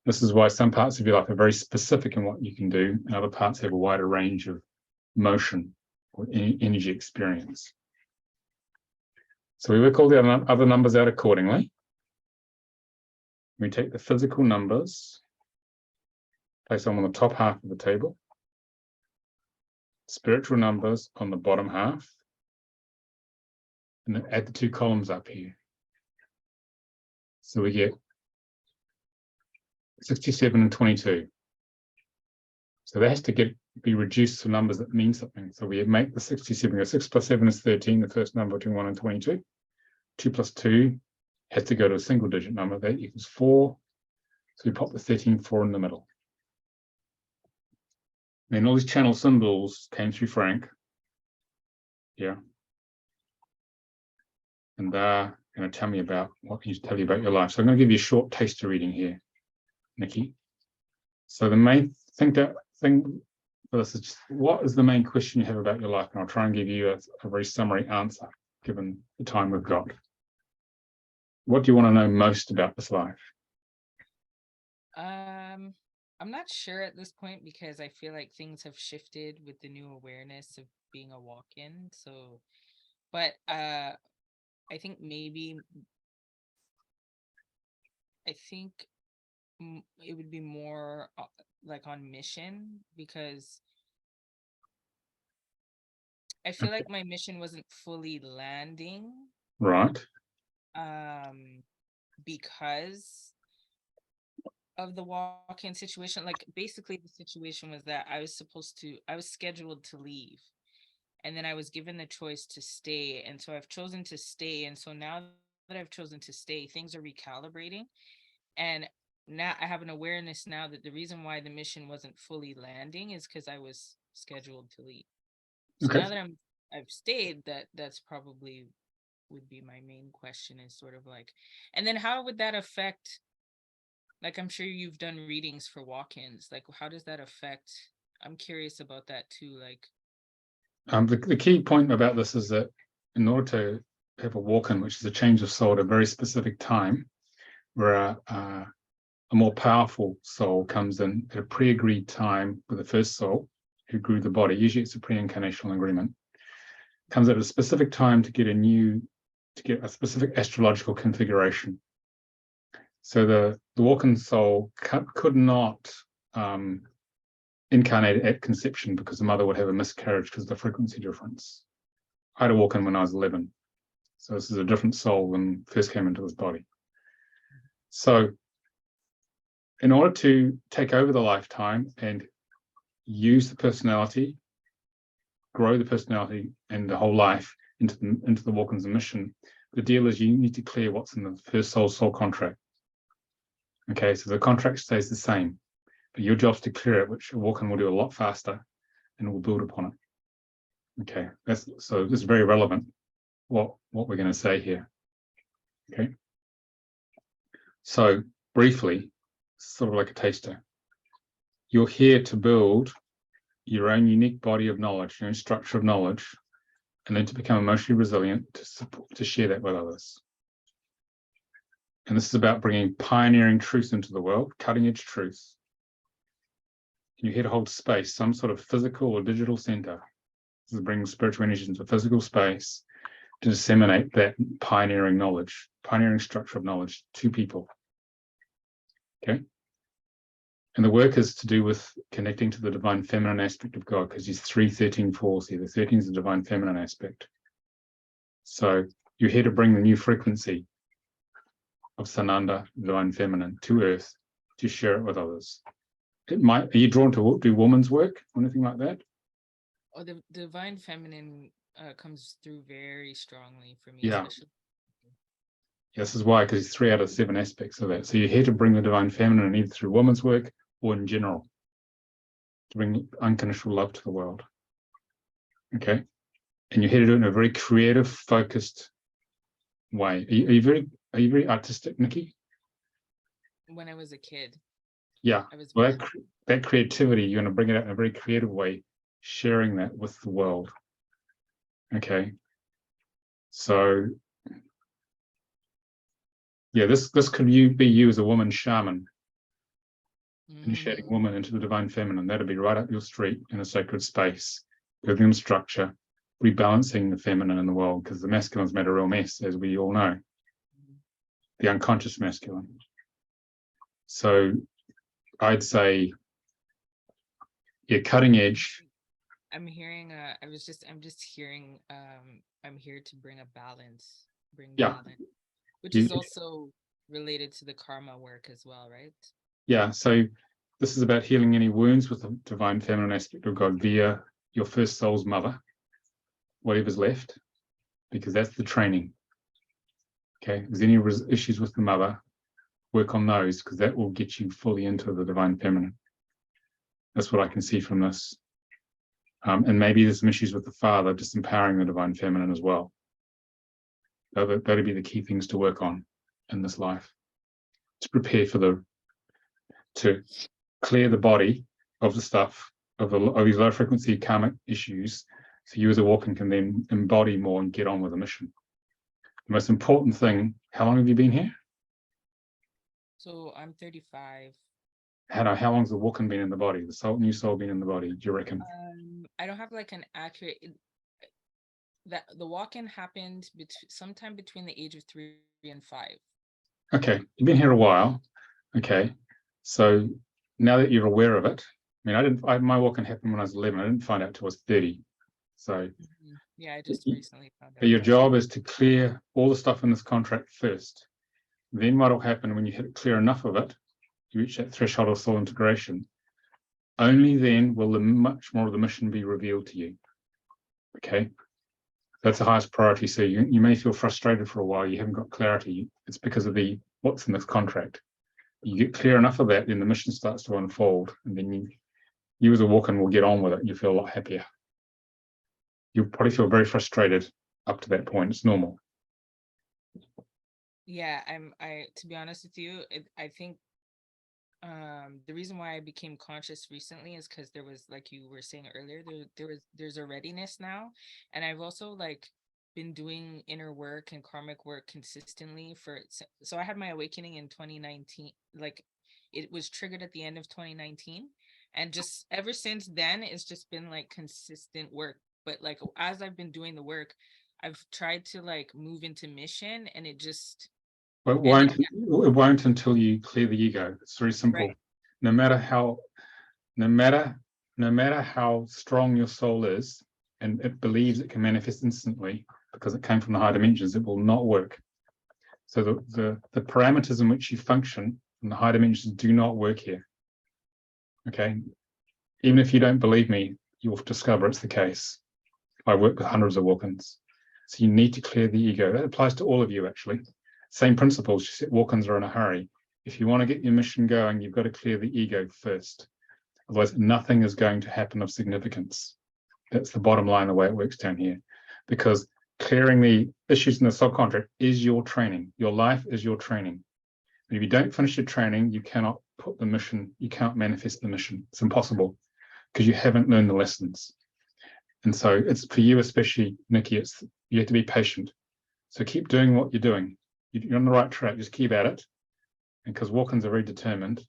This is why some parts of your life are very specific in what you can do, and other parts have a wider range of motion or energy experience. So we work all the other numbers out accordingly. We take the physical numbers, place them on the top half of the table, spiritual numbers on the bottom half, and then add the 2 columns up here. So we get 67 and 22. So that has to be reduced to numbers that mean something. So we make the 67 go 6 plus 7 is 13, the first number between 1 and 22. 2 plus 2 has to go to a single digit number, that equals 4. So we pop the 13, 4 in the middle. Then all these channel symbols came through Frank. Yeah. And they're going to tell me about what can tell you about your life. So I'm going to give you a short taster reading here, Nikki. So the main thing for this is just, what is the main question you have about your life? And I'll try and give you a very summary answer, given the time we've got. What do you want to know most about this life? I'm not sure at this point because I feel like things have shifted with the new awareness of being a walk-in. So, but I think maybe it would be more like on mission, because I feel like my mission wasn't fully landing. Right. Because of the walk-in situation. Like basically the situation was that I was scheduled to leave, and then I was given the choice to stay, and so I've chosen to stay. And so now that I've chosen to stay, things are recalibrating, and now I have an awareness now that the reason why the mission wasn't fully landing is because I was scheduled to leave. So Okay. now that I've stayed, that's probably would be my main question, is sort of like, and then how would that affect, like, I'm sure you've done readings for walk-ins, like how does that affect? I'm curious about that too. Like, the key point about this is that in order to have a walk-in, which is a change of soul at a very specific time, where a more powerful soul comes in at a pre-agreed time with the first soul who grew the body, usually it's a pre-incarnational agreement, comes at a specific time to get a specific astrological configuration. So the walk-in soul could not incarnate at conception because the mother would have a miscarriage because of the frequency difference. I had a walk-in when I was 11. So this is a different soul than first came into this body. So in order to take over the lifetime and use the personality, grow the personality and the whole life into the walk-ins mission, the deal is you need to clear what's in the first soul contract. Okay, so the contract stays the same. but your job's to clear it, which a walk-in will do a lot faster and will build upon it. Okay, so this is very relevant, what we're going to say here. Okay, so briefly, sort of like a taster, you're here to build your own unique body of knowledge, your own structure of knowledge, and then to become emotionally resilient to share that with others. And this is about bringing pioneering truth into the world, cutting edge truth. You're here to hold space, some sort of physical or digital center. This is bringing spiritual energies into physical space to disseminate that pioneering knowledge, pioneering structure of knowledge to people. Okay. And the work is to do with connecting to the divine feminine aspect of God, because these 3-13-4s here, the 13 is the divine feminine aspect. So you're here to bring the new frequency of Sananda, divine feminine, to earth, to share it with others. Are you drawn to do woman's work or anything like that? Oh, the divine feminine comes through very strongly for me. Yeah. Especially. This is why, because it's 3 out of 7 aspects of that. So you're here to bring the divine feminine either through woman's work or in general, to bring unconditional love to the world. Okay. And you're here to do it in a very creative, focused way. Are you very artistic, Nikki? When I was a kid. Yeah. I was Well, that creativity, you're going to bring it out in a very creative way, sharing that with the world. Okay. So yeah, this could be you as a woman shaman, initiating woman into the divine feminine. That'd be right up your street in a sacred space, giving them structure, rebalancing the feminine in the world, because the masculine's made a real mess, as we all know. The unconscious masculine. So I'd say, yeah, cutting edge. I'm hearing. I'm just hearing. I'm here to bring a balance. Balance, which is also related to the karma work as well, right? Yeah. So this is about healing any wounds with the divine feminine aspect of God via your first soul's mother, whatever's left, because that's the training. Okay. If there's any issues with the mother, work on those, because that will get you fully into the divine feminine. That's what I can see from this. And maybe there's some issues with the father, just empowering the divine feminine as well. That'd be the key things to work on in this life, to prepare for to clear the body of the stuff, of these low frequency karmic issues, so you as a walk-in can then embody more and get on with the mission. The most important thing, how long have you been here? So I'm 35. How long's the walk-in been in the body? The new soul been in the body, do you reckon? I don't have like an accurate, that the walk-in happened sometime between the age of 3 and 5. Okay, you've been here a while. Okay, so now that you're aware of it, I mean, my walk-in happened when I was 11. I didn't find out till I was 30. So yeah, I just recently found out. But your job is to clear all the stuff in this contract first. Then what will happen when you clear enough of it, you reach that threshold of soul integration, only then will much more of the mission be revealed to you. Okay, that's the highest priority. So you may feel frustrated for a while, you haven't got clarity. It's because of what's in this contract. You get clear enough of that, then the mission starts to unfold, and then you as a walk-in will get on with it, and you feel a lot happier. You'll probably feel very frustrated up to that point. It's normal. Yeah, to be honest with you, I think the reason why I became conscious recently is because there was, like you were saying earlier, there's a readiness now, and I've also been doing inner work and karmic work consistently so I had my awakening in 2019. It was triggered at the end of 2019, and just ever since then it's just been consistent work. But as I've been doing the work, I've tried to move into mission, and it just It won't until you clear the ego. It's very simple. Right. No matter how strong your soul is, and it believes it can manifest instantly because it came from the higher dimensions, it will not work. So the parameters in which you function in the higher dimensions do not work here. Okay, even if you don't believe me, you'll discover it's the case. I work with hundreds of walk-ins, so you need to clear the ego. That applies to all of you, actually. Same principles, just walk-ins are in a hurry. If you want to get your mission going, you've got to clear the ego first. Otherwise, nothing is going to happen of significance. That's the bottom line, the way it works down here. Because clearing the issues in the soul contract is your training. Your life is your training. And if you don't finish your training, you cannot put the mission, you can't manifest the mission. It's impossible because you haven't learned the lessons. And so it's for you, especially, Nikki, you have to be patient. So keep doing what you're doing. You're on the right track, just keep at it. And because walk-ins are very determined,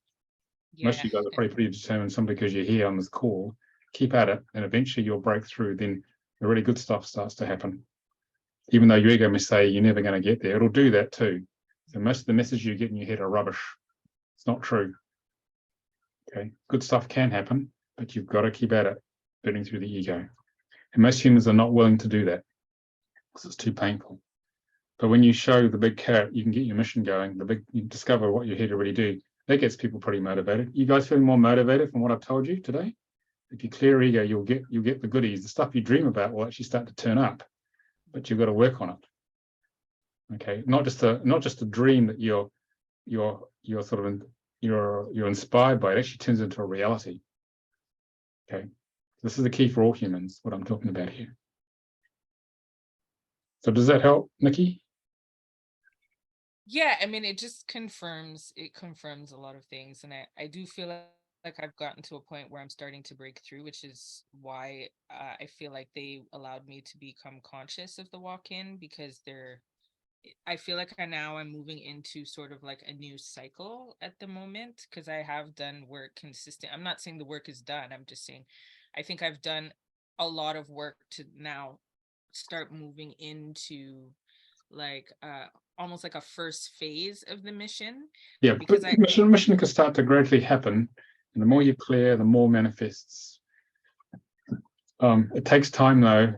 most of you guys are probably pretty determined simply because you're here on this call, keep at it, and eventually you'll break through. Then the really good stuff starts to happen. Even though your ego may say you're never going to get there, it'll do that too. So most of the messages you get in your head are rubbish. It's not true. Okay, good stuff can happen, but you've got to keep at it, burning through the ego. And most humans are not willing to do that because it's too painful. But when you show the big carrot, you can get your mission going. You discover what you're here to really do. That gets people pretty motivated. You guys feeling more motivated from what I've told you today? If you clear ego, you'll get the goodies. The stuff you dream about will actually start to turn up, but you've got to work on it. Okay, not just a dream that you're inspired by. It actually turns into a reality. Okay, this is the key for all humans. What I'm talking about here. So does that help, Nikki? Yeah, I mean, it just confirms a lot of things, and I do feel like I've gotten to a point where I'm starting to break through, which is why I feel like they allowed me to become conscious of the walk-in, because I feel like I'm moving into sort of like a new cycle at the moment, because I have done work consistent. I'm not saying the work is done. I'm just saying I think I've done a lot of work to now start moving into like almost like a first phase of the mission. Yeah, because mission can start to gradually happen, and the more you clear, the more manifests. It takes time though.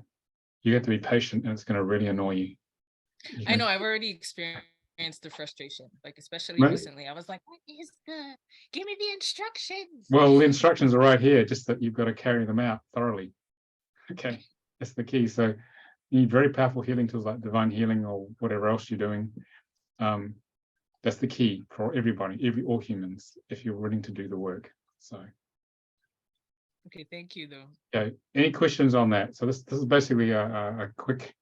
You have to be patient, and it's going to really annoy you. I know I've already experienced the frustration, like especially recently. I was like, what is give me the instructions? Well, the instructions are right here, just that you've got to carry them out thoroughly. Okay, that's the key. So you need very powerful healing tools like divine healing or whatever else you're doing. That's the key for everybody, all humans, if you're willing to do the work. So okay, thank you though. Okay, any questions on that? So this is basically a quick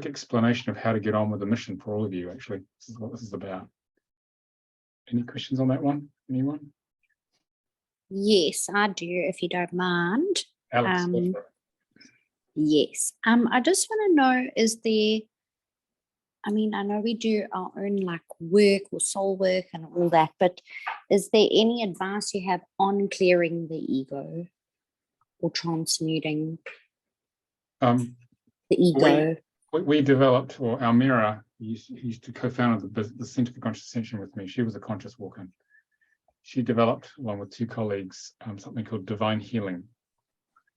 explanation of how to get on with the mission for all of you. Actually, this is what this is about. Any questions on that one? Anyone? Yes, I do, if you don't mind. Alex, go for it. Yes. I just want to know, is there, I mean, I know we do our own like work or soul work and all that, but is there any advice you have on clearing the ego or transmuting the ego? We developed, or Almira, who used to co-found the Center for Conscious Ascension with me. She was a conscious walk-in. She developed, along with two colleagues, something called divine healing,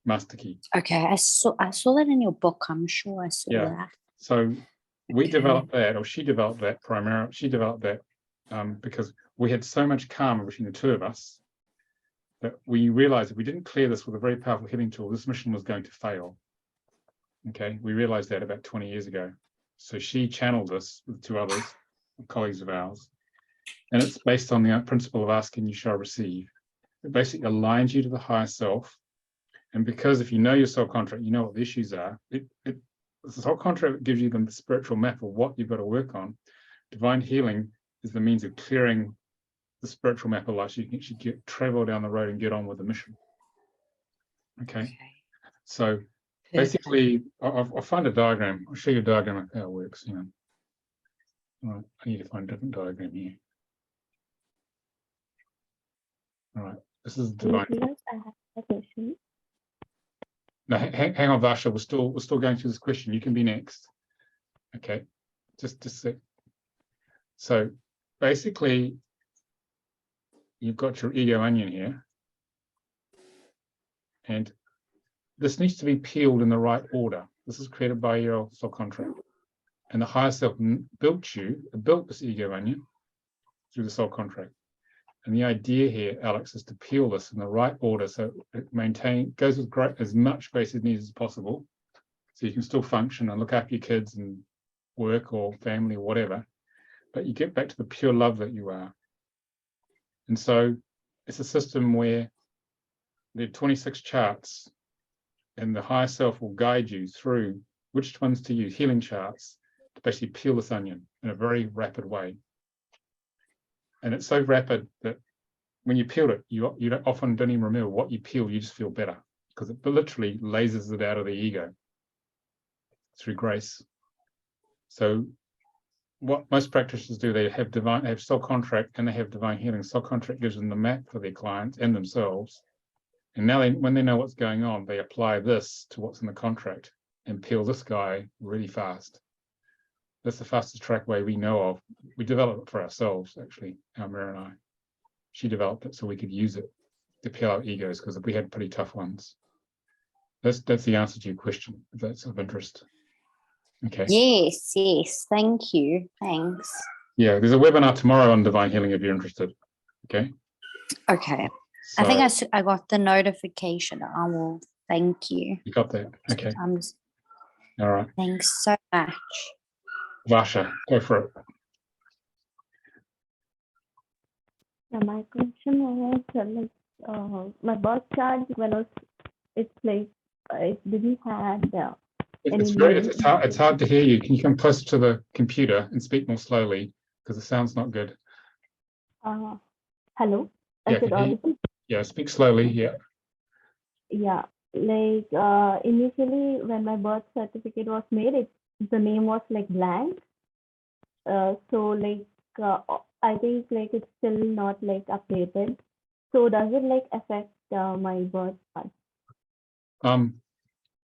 master key. Okay, I saw that in your book. I'm sure I saw that. So we developed that, or she developed that primarily. She developed that because we had so much karma between the two of us that we realized if we didn't clear this with a very powerful healing tool, this mission was going to fail. Okay, we realized that about 20 years ago. So she channeled this with two others, colleagues of ours, and it's based on the principle of asking, you shall receive. It basically aligns you to the higher self, and because if you know your soul contract, you know what the issues are. The soul contract gives you the spiritual map of what you've got to work on. Divine healing is the means of clearing the spiritual map of life, so you can actually travel down the road and get on with the mission. Okay. So basically, I'll find a diagram. I'll show you a diagram of how it works. You know. All right, I need to find a different diagram here. All right, this is divine. Nicolas, I have a question. No, hang on, Varsha. We're still going through this question. You can be next. Okay, just a sec. So basically, you've got your ego onion here, and this needs to be peeled in the right order. This is created by your soul contract, and the higher self built this ego onion through the soul contract. And the idea here, Alex, is to peel this in the right order so it goes with as much basic needs as possible, so you can still function and look after your kids and work or family or whatever, but you get back to the pure love that you are. And so it's a system where there are 26 charts, and the higher self will guide you through which ones to use, healing charts, to basically peel this onion in a very rapid way. And it's so rapid that when you peel it, you often don't even remember what you peel, you just feel better, because it literally lasers it out of the ego through grace. So what most practitioners do, they have soul contract and they have divine healing. Soul contract gives them the map for their clients and themselves. And now when they know what's going on, they apply this to what's in the contract and peel this guy really fast. That's the fastest track way we know of. We developed it for ourselves, actually, Almira and I. She developed it so we could use it to peel our egos, because we had pretty tough ones. That's the answer to your question, if that's of interest. Okay. Yes, thank you. Thanks. Yeah, there's a webinar tomorrow on divine healing if you're interested. Okay. Okay. So, I think I got the notification. I will thank you. you got that. Okay. All right. Thanks so much. Vasha, go for it. My question was my birth chart, it's like it didn't have It's hard to hear you. Can you come closer to the computer and speak more slowly, because the sound's not good? Hello. Yeah, speak slowly. Yeah. Yeah, like initially when my birth certificate was made, the name was like blank. So like I think like it's still not like updated. So does it like affect my birth chart?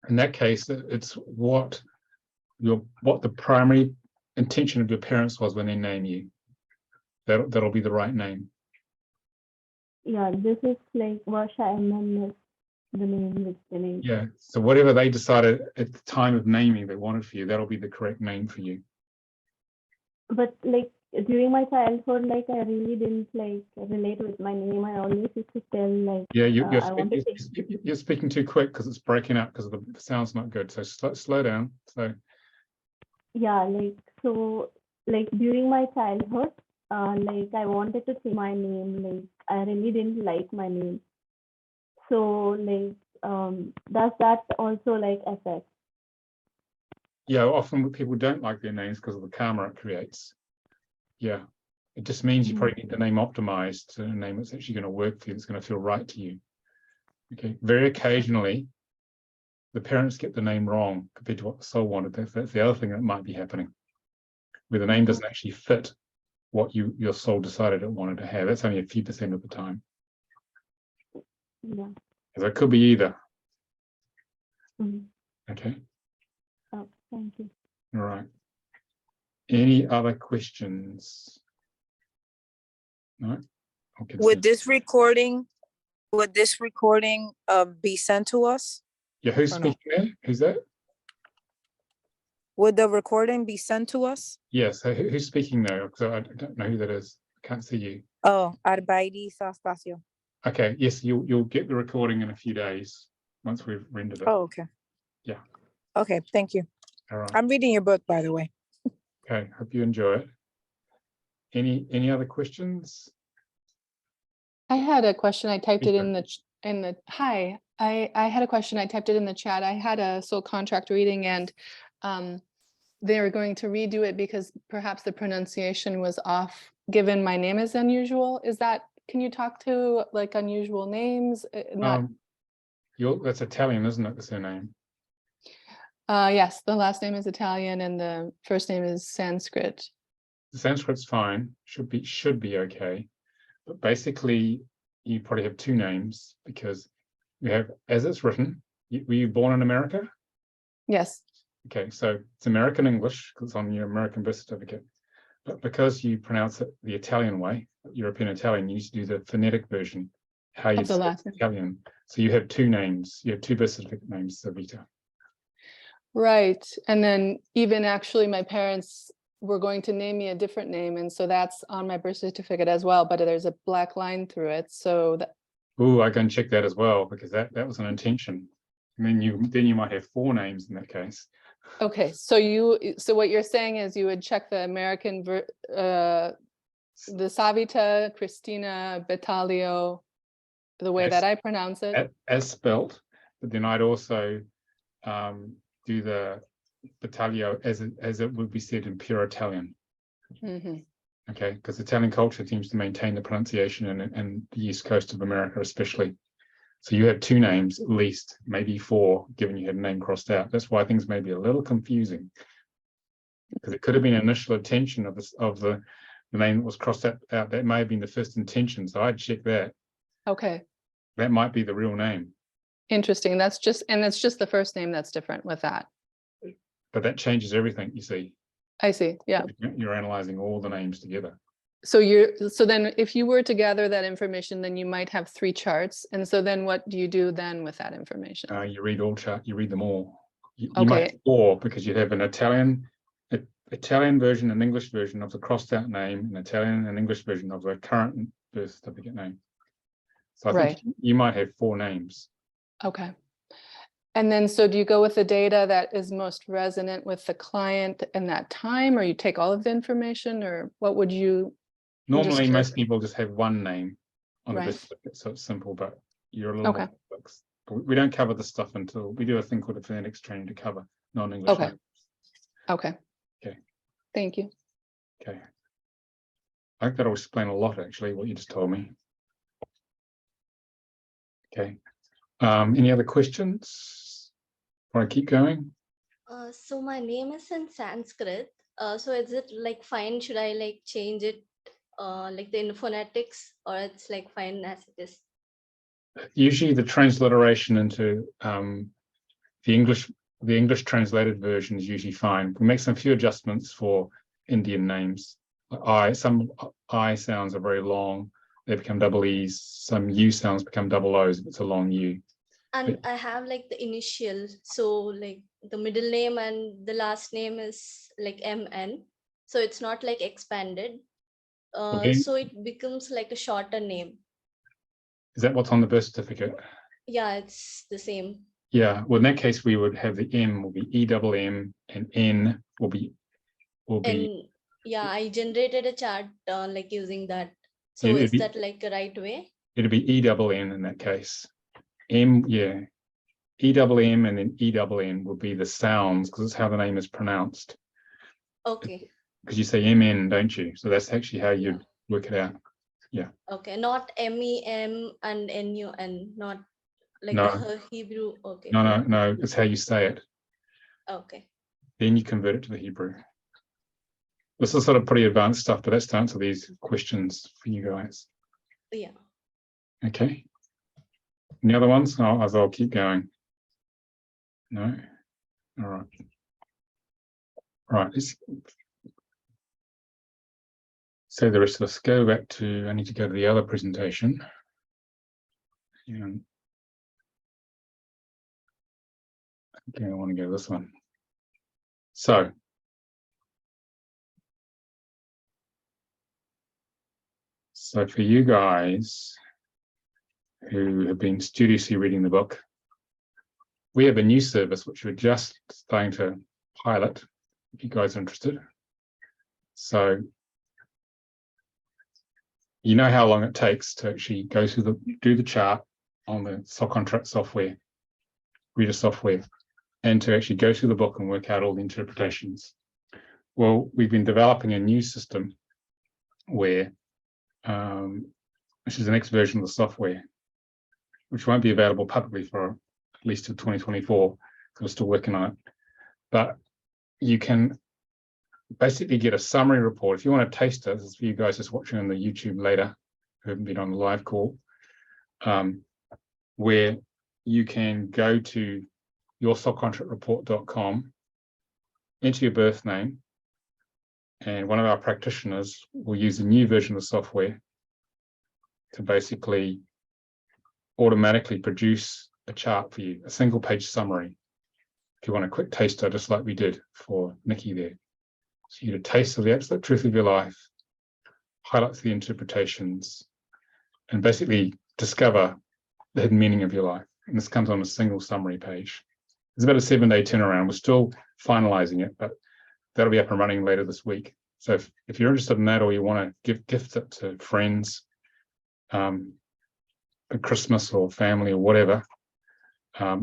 In that case, it's what the primary intention of your parents was when they name you. That'll be the right name. Yeah, this is like Varsha MM is the name which they named. Yeah. So whatever they decided at the time of naming they wanted for you, that'll be the correct name for you. But like during my childhood, like I really didn't like relate with my name. I always used to tell like you're speaking too quick because it's breaking up because the sound's not good. So slow down. So yeah, like so like during my childhood, like I wanted to change my name. Like I really didn't like my name. So like does that also like affect? Yeah, often people don't like their names because of the karma it creates. Yeah, it just means you probably need the name optimized to a name that's actually going to work for you, that's going to feel right to you. Okay, very occasionally, the parents get the name wrong compared to what the soul wanted. That's the other thing that might be happening, where the name doesn't actually fit what your soul decided it wanted to have. That's only a few % of the time. Yeah. So it could be either. Okay. Oh, thank you. All right. Any other questions? No. Would this recording be sent to us? Yeah, who's speaking there? Who's that? Would the recording be sent to us? Yes. So who's speaking there? Because I don't know who that is. I can't see you. Oh, Arbaidi Sastacio. Okay. Yes, you'll get the recording in a few days once we've rendered it. Oh, okay. Yeah. Okay. Thank you. All right. I'm reading your book, by the way. Okay. Hope you enjoy it. Any other questions? I had a question. I typed it in the hi. I had a question. I typed it in the chat. I had a soul contract reading, and they were going to redo it because perhaps the pronunciation was off, given my name is unusual. Is that, can you talk to like unusual names? That's Italian, isn't it, the surname? Yes, the last name is Italian and the first name is Sanskrit. The Sanskrit's fine, should be okay. But basically, you probably have two names because you have, as it's written, were you born in America? Yes. Okay, so it's American English because it's on your American birth certificate. But because you pronounce it the Italian way, European Italian, you need to do the phonetic version, how you say Italian. So you have two names, you have two birth certificate names, Savita. Right. And then even actually my parents were going to name me a different name. And so that's on my birth certificate as well, but there's a black line through it. So that. Oh, I can check that as well, because that was an intention. And then you might have four names in that case. Okay, so what you're saying is you would check the American the Savita, Christina, Betalio, the way that I pronounce it. As spelt, but then I'd also do the Betalio as it would be said in pure Italian. Mm-hmm. Okay, because Italian culture seems to maintain the pronunciation in the East Coast of America, especially. So you have 2 names at least, maybe 4, given you had a name crossed out. That's why things may be a little confusing, because it could have been initial intention of the name that was crossed out. That may have been the first intention. So I'd check that. Okay. That might be the real name. Interesting. It's just the first name that's different with that. But that changes everything, you see. I see. Yeah. You're analyzing all the names together. So then if you were to gather that information, then you might have 3 charts. And so then what do you do then with that information? You read you read them all. You Okay. might have 4 because you'd have an Italian version, an English version of the crossed out name, an Italian and English version of the current birth certificate name. So I think you might have 4 names. Okay. And then, so do you go with the data that is most resonant with the client in that time, or you take all of the information, or what would you? Normally, most people just have 1 name on the Right. birth certificate, so it's simple, but you're a little Okay. more complex. But we don't cover this stuff until we do a thing called a phonetics training to cover non-English Okay. names. Okay. Okay. Thank you. Okay. I think that'll explain a lot, actually, what you just told me. Okay. Any other questions? Want to keep going? So my name is in Sanskrit. So is it like fine? Should I like change it like the phonetics, or it's like fine as it is? Usually the transliteration into the English translated version is usually fine. We make some few adjustments for Indian names. Some I sounds are very long. They become double E's. Some U sounds become double O's if it's a long U. And I have like the initial, so like the middle name and the last name is like MN. So it's not like expanded. So it becomes like a shorter name. Is that what's on the birth certificate? Yeah, it's the same. Yeah. Well, in that case, we would have the M will be EMM and N will be. And yeah, I generated a chart like using that. So is that like a right way? It'll be ENN in that case. EMM and then ENN will be the sounds, because it's how the name is pronounced. Okay. Because you say MN, don't you? So that's actually how you work it out. Yeah. Okay, not MEM and NUN, not like No. the Hebrew. Okay. No. It's how you say it. Okay. Then you convert it to the Hebrew. This is sort of pretty advanced stuff, but that's to answer these questions for you guys. Yeah. Okay. Any other ones? I'll keep going. No? All right. All right. Let's say the rest of us. Go back to, I need to go to the other presentation. Okay, I want to go to this one. So for you guys who have been studiously reading the book, we have a new service which we're just starting to pilot, if you guys are interested. So you know how long it takes to actually go through do the chart on the soul contract software, reader software, and to actually go through the book and work out all the interpretations. Well, we've been developing a new system where, which is the next version of the software, which won't be available publicly for at least till 2024, because we're still working on it. But you can basically get a summary report. If you want to taste it, this is for you guys just watching on the YouTube later, who haven't been on the live call, where you can go to yoursoulcontractreport.com, enter your birth name, and one of our practitioners will use a new version of the software to basically automatically produce a chart for you, a single page summary. If you want a quick taster, just like we did for Nikki there. So you get a taste of the absolute truth of your life, highlights the interpretations, and basically discover the hidden meaning of your life. And this comes on a single summary page. It's about a 7-day turnaround. We're still finalizing it, but that'll be up and running later this week. So if you're interested in that, or you want to gift it to friends, at Christmas or family or whatever,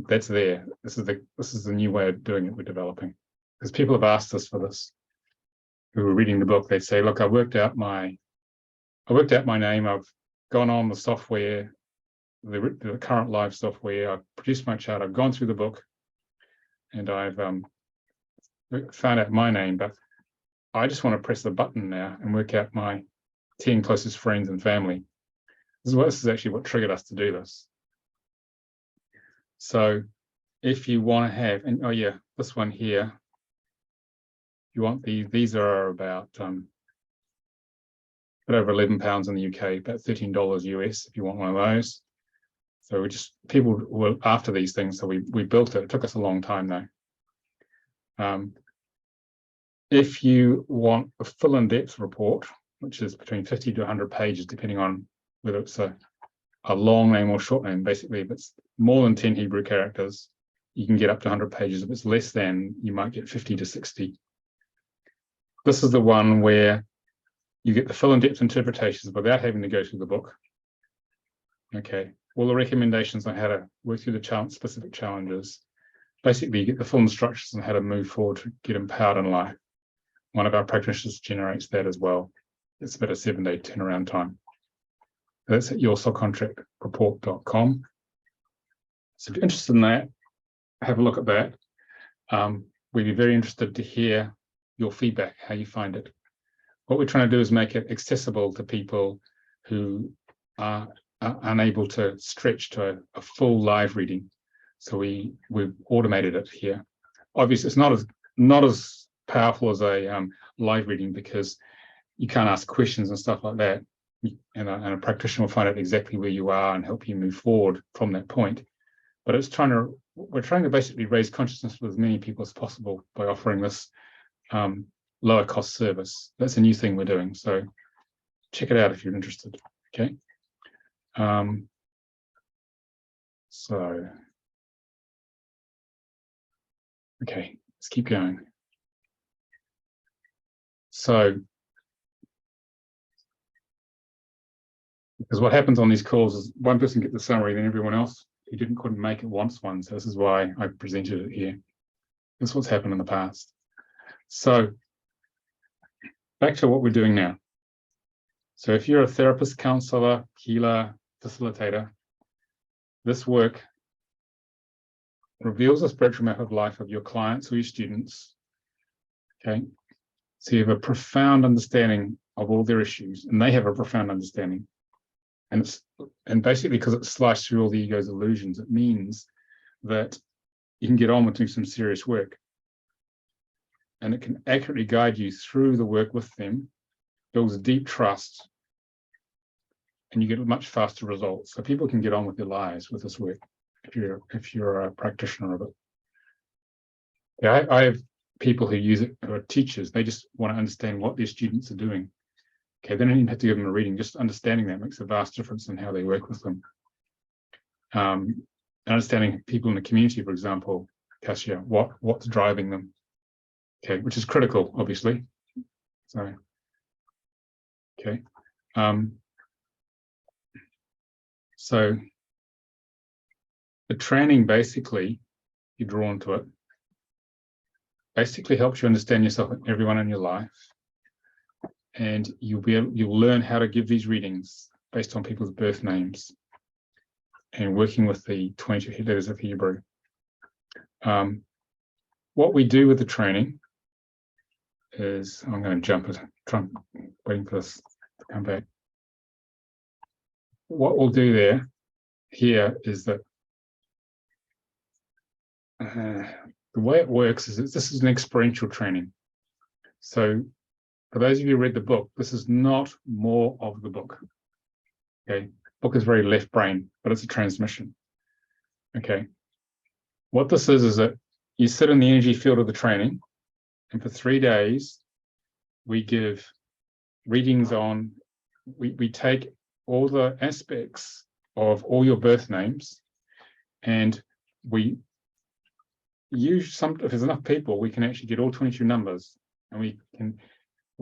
that's there. This is the new way of doing it we're developing. Because people have asked us for this, who were reading the book. They say, look, I worked out my name. I've gone on the software, the current live software. I've produced my chart. I've gone through the book, and I've found out my name. But I just want to press the button now and work out my 10 closest friends and family. This is actually what triggered us to do this. So if you want to have, and oh yeah, this one here, you want these are about a bit over £11 in the UK, about $13 US if you want one of those. So people were after these things, so we built it. It took us a long time though. If you want a full in-depth report, which is between 50 to 100 pages, depending on whether it's a long name or short name. Basically, if it's more than 10 Hebrew characters, you can get up to 100 pages. If it's less than, you might get 50 to 60. This is the one where you get the full in-depth interpretations without having to go through the book. Okay, all the recommendations on how to work through the specific challenges. Basically, you get the full instructions on how to move forward to get empowered in life. One of our practitioners generates that as well. It's about a 7-day turnaround time. That's at yoursoulcontractreport.com. So if you're interested in that, have a look at that. We'd be very interested to hear your feedback, how you find it. What we're trying to do is make it accessible to people who are unable to stretch to a full live reading. So we've automated it here. Obviously, it's not as powerful as a live reading, because you can't ask questions and stuff like that. And a practitioner will find out exactly where you are and help you move forward from that point. But we're trying to basically raise consciousness with as many people as possible by offering this lower cost service. That's a new thing we're doing. So check it out if you're interested. Okay. Okay, let's keep going. So, because what happens on these calls is one person gets the summary, then everyone else who couldn't make it wants one. So this is why I presented it here. This is what's happened in the past. So back to what we're doing now. So if you're a therapist, counselor, healer, facilitator, this work reveals a spiritual map of life of your clients or your students. Okay. So you have a profound understanding of all their issues, and they have a profound understanding. And basically, because it's sliced through all the ego's illusions, it means that you can get on with doing some serious work. And it can accurately guide you through the work with them, builds a deep trust, and you get much faster results. So people can get on with their lives with this work if you're a practitioner of it. Yeah, I have people who use it who are teachers. They just want to understand what their students are doing. Okay, they don't even have to give them a reading. Just understanding that makes a vast difference in how they work with them. Understanding people in the community, for example, Kasia, what's driving them. Okay, which is critical, obviously. So, okay. So the training, basically, you're drawn to it, basically helps you understand yourself and everyone in your life. And you'll learn how to give these readings based on people's birth names and working with the 22 letters of Hebrew. What we do with the training is, I'm going to jump it, waiting for this to come back. What we'll do here is that the way it works is that this is an experiential training. So for those of you who read the book, this is not more of the book. Okay, book is very left brain, but it's a transmission. Okay, what this is that you sit in the energy field of the training, and for 3 days, we give readings on, we take all the aspects of all your birth names, and we use if there's enough people, we can actually get all 22 numbers, and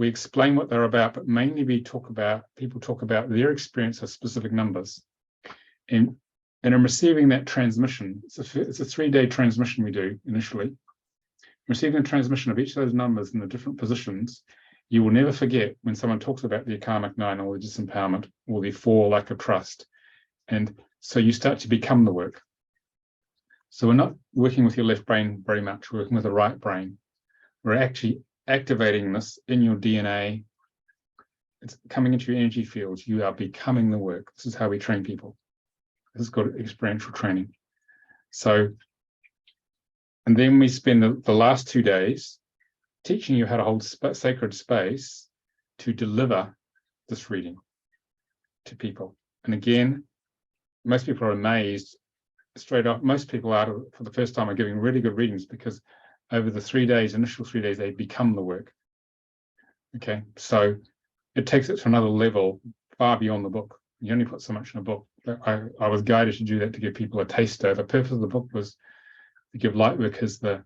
we explain what they're about, but mainly people talk about their experience of specific numbers. And in receiving that transmission, it's a 3-day transmission we do initially. Receiving a transmission of each of those numbers in the different positions, you will never forget when someone talks about the karmic 9 or the disempowerment or the 4 lack of trust. And so you start to become the work. So we're not working with your left brain very much, we're working with the right brain. We're actually activating this in your DNA. It's coming into your energy fields. You are becoming the work. This is how we train people. This is called experiential training. So, and then we spend the last 2 days teaching you how to hold sacred space to deliver this reading to people. And again, most people are amazed straight off. Most people for the first time are giving really good readings because over the 3 days, initial 3 days, they become the work. Okay, so it takes it to another level far beyond the book. You only put so much in a book. I was guided to do that to give people a taster. The purpose of the book was to give lightworkers the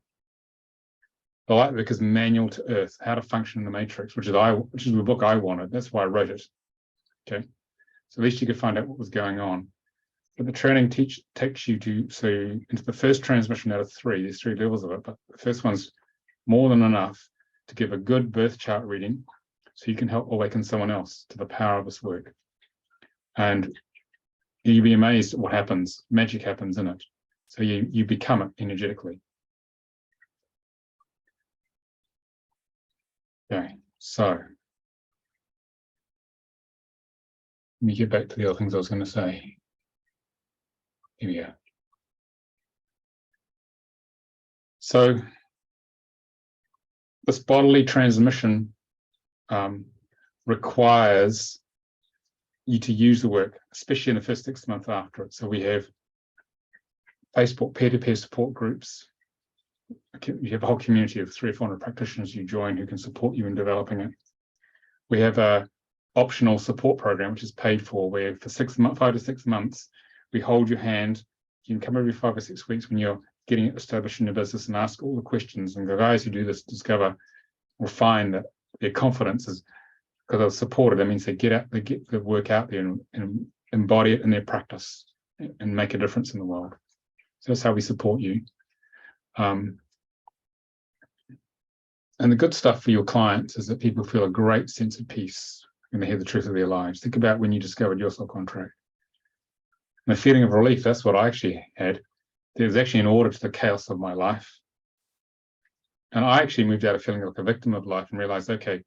lightworkers manual to earth, how to function in the matrix, which is the book I wanted. That's why I wrote it. Okay, so at least you could find out what was going on. But the training takes you into the first transmission out of 3. There's 3 levels of it, but the first one's more than enough to give a good birth chart reading, so you can help awaken someone else to the power of this work. And you'll be amazed at what happens. Magic happens in it. So you become it energetically. Okay, so let me get back to the other things I was going to say. Here we go. So this bodily transmission requires you to use the work, especially in the first 6 months after it. So we have Facebook peer-to-peer support groups. You have a whole community of 300 or 400 practitioners you join who can support you in developing it. We have a optional support program, which is paid for, where for 5 to 6 months, we hold your hand. You can come every 5 or 6 weeks when you're getting it established in your business and ask all the questions. And the guys who do this discover or find that their confidence is because they're supported. That means they get the work out there and embody it in their practice and make a difference in the world. So that's how we support you. And the good stuff for your clients is that people feel a great sense of peace when they hear the truth of their lives. Think about when you discovered your soul contract. And the feeling of relief, that's what I actually had. There's actually an order to the chaos of my life. And I actually moved out of feeling like a victim of life and realized, okay,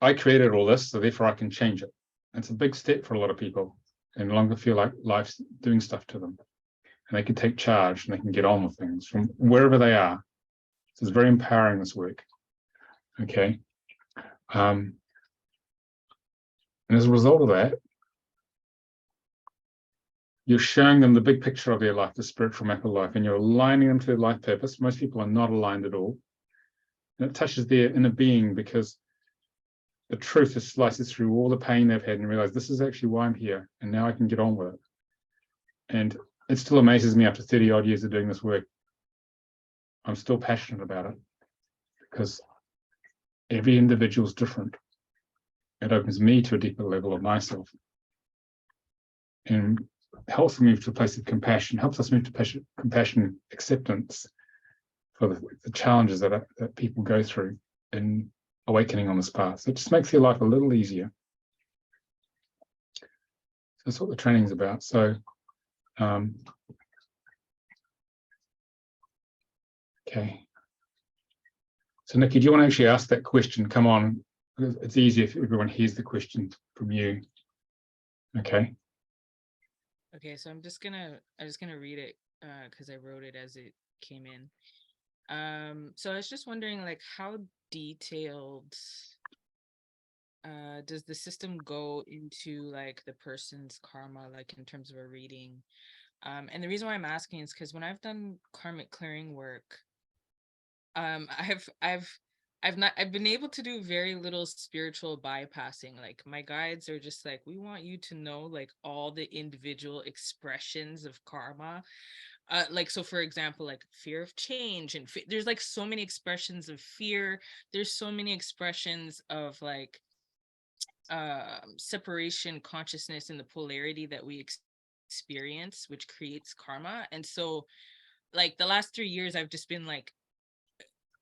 I created all this, so therefore I can change it. And it's a big step for a lot of people. They no longer feel like life's doing stuff to them. And they can take charge and they can get on with things from wherever they are. So it's very empowering, this work. Okay. And as a result of that, you're showing them the big picture of their life, the spiritual map of life, and you're aligning them to their life purpose. Most people are not aligned at all. And it touches their inner being because the truth just slices through all the pain they've had and realize this is actually why I'm here. And now I can get on with it. And it still amazes me after 30 odd years of doing this work. I'm still passionate about it because every individual is different. It opens me to a deeper level of myself and helps me move to a place of compassion, helps us move to compassion, acceptance for the challenges that people go through in awakening on this path. So it just makes your life a little easier. So that's what the training's about. So, okay. So Nikki, do you want to actually ask that question? Come on. It's easier if everyone hears the question from you. Okay. Okay, so I'm just gonna read it because I wrote it as it came in. So I was just wondering, like, how detailed does the system go into like the person's karma, like in terms of a reading? And the reason why I'm asking is because when I've done karmic clearing work, I've been able to do very little spiritual bypassing. Like my guides are just like, we want you to know like all the individual expressions of karma. like, so for example, like fear of change, and there's like so many expressions of fear. There's so many expressions of like separation consciousness and the polarity that we experience, which creates karma. And so like the last 3 years, I've just been like,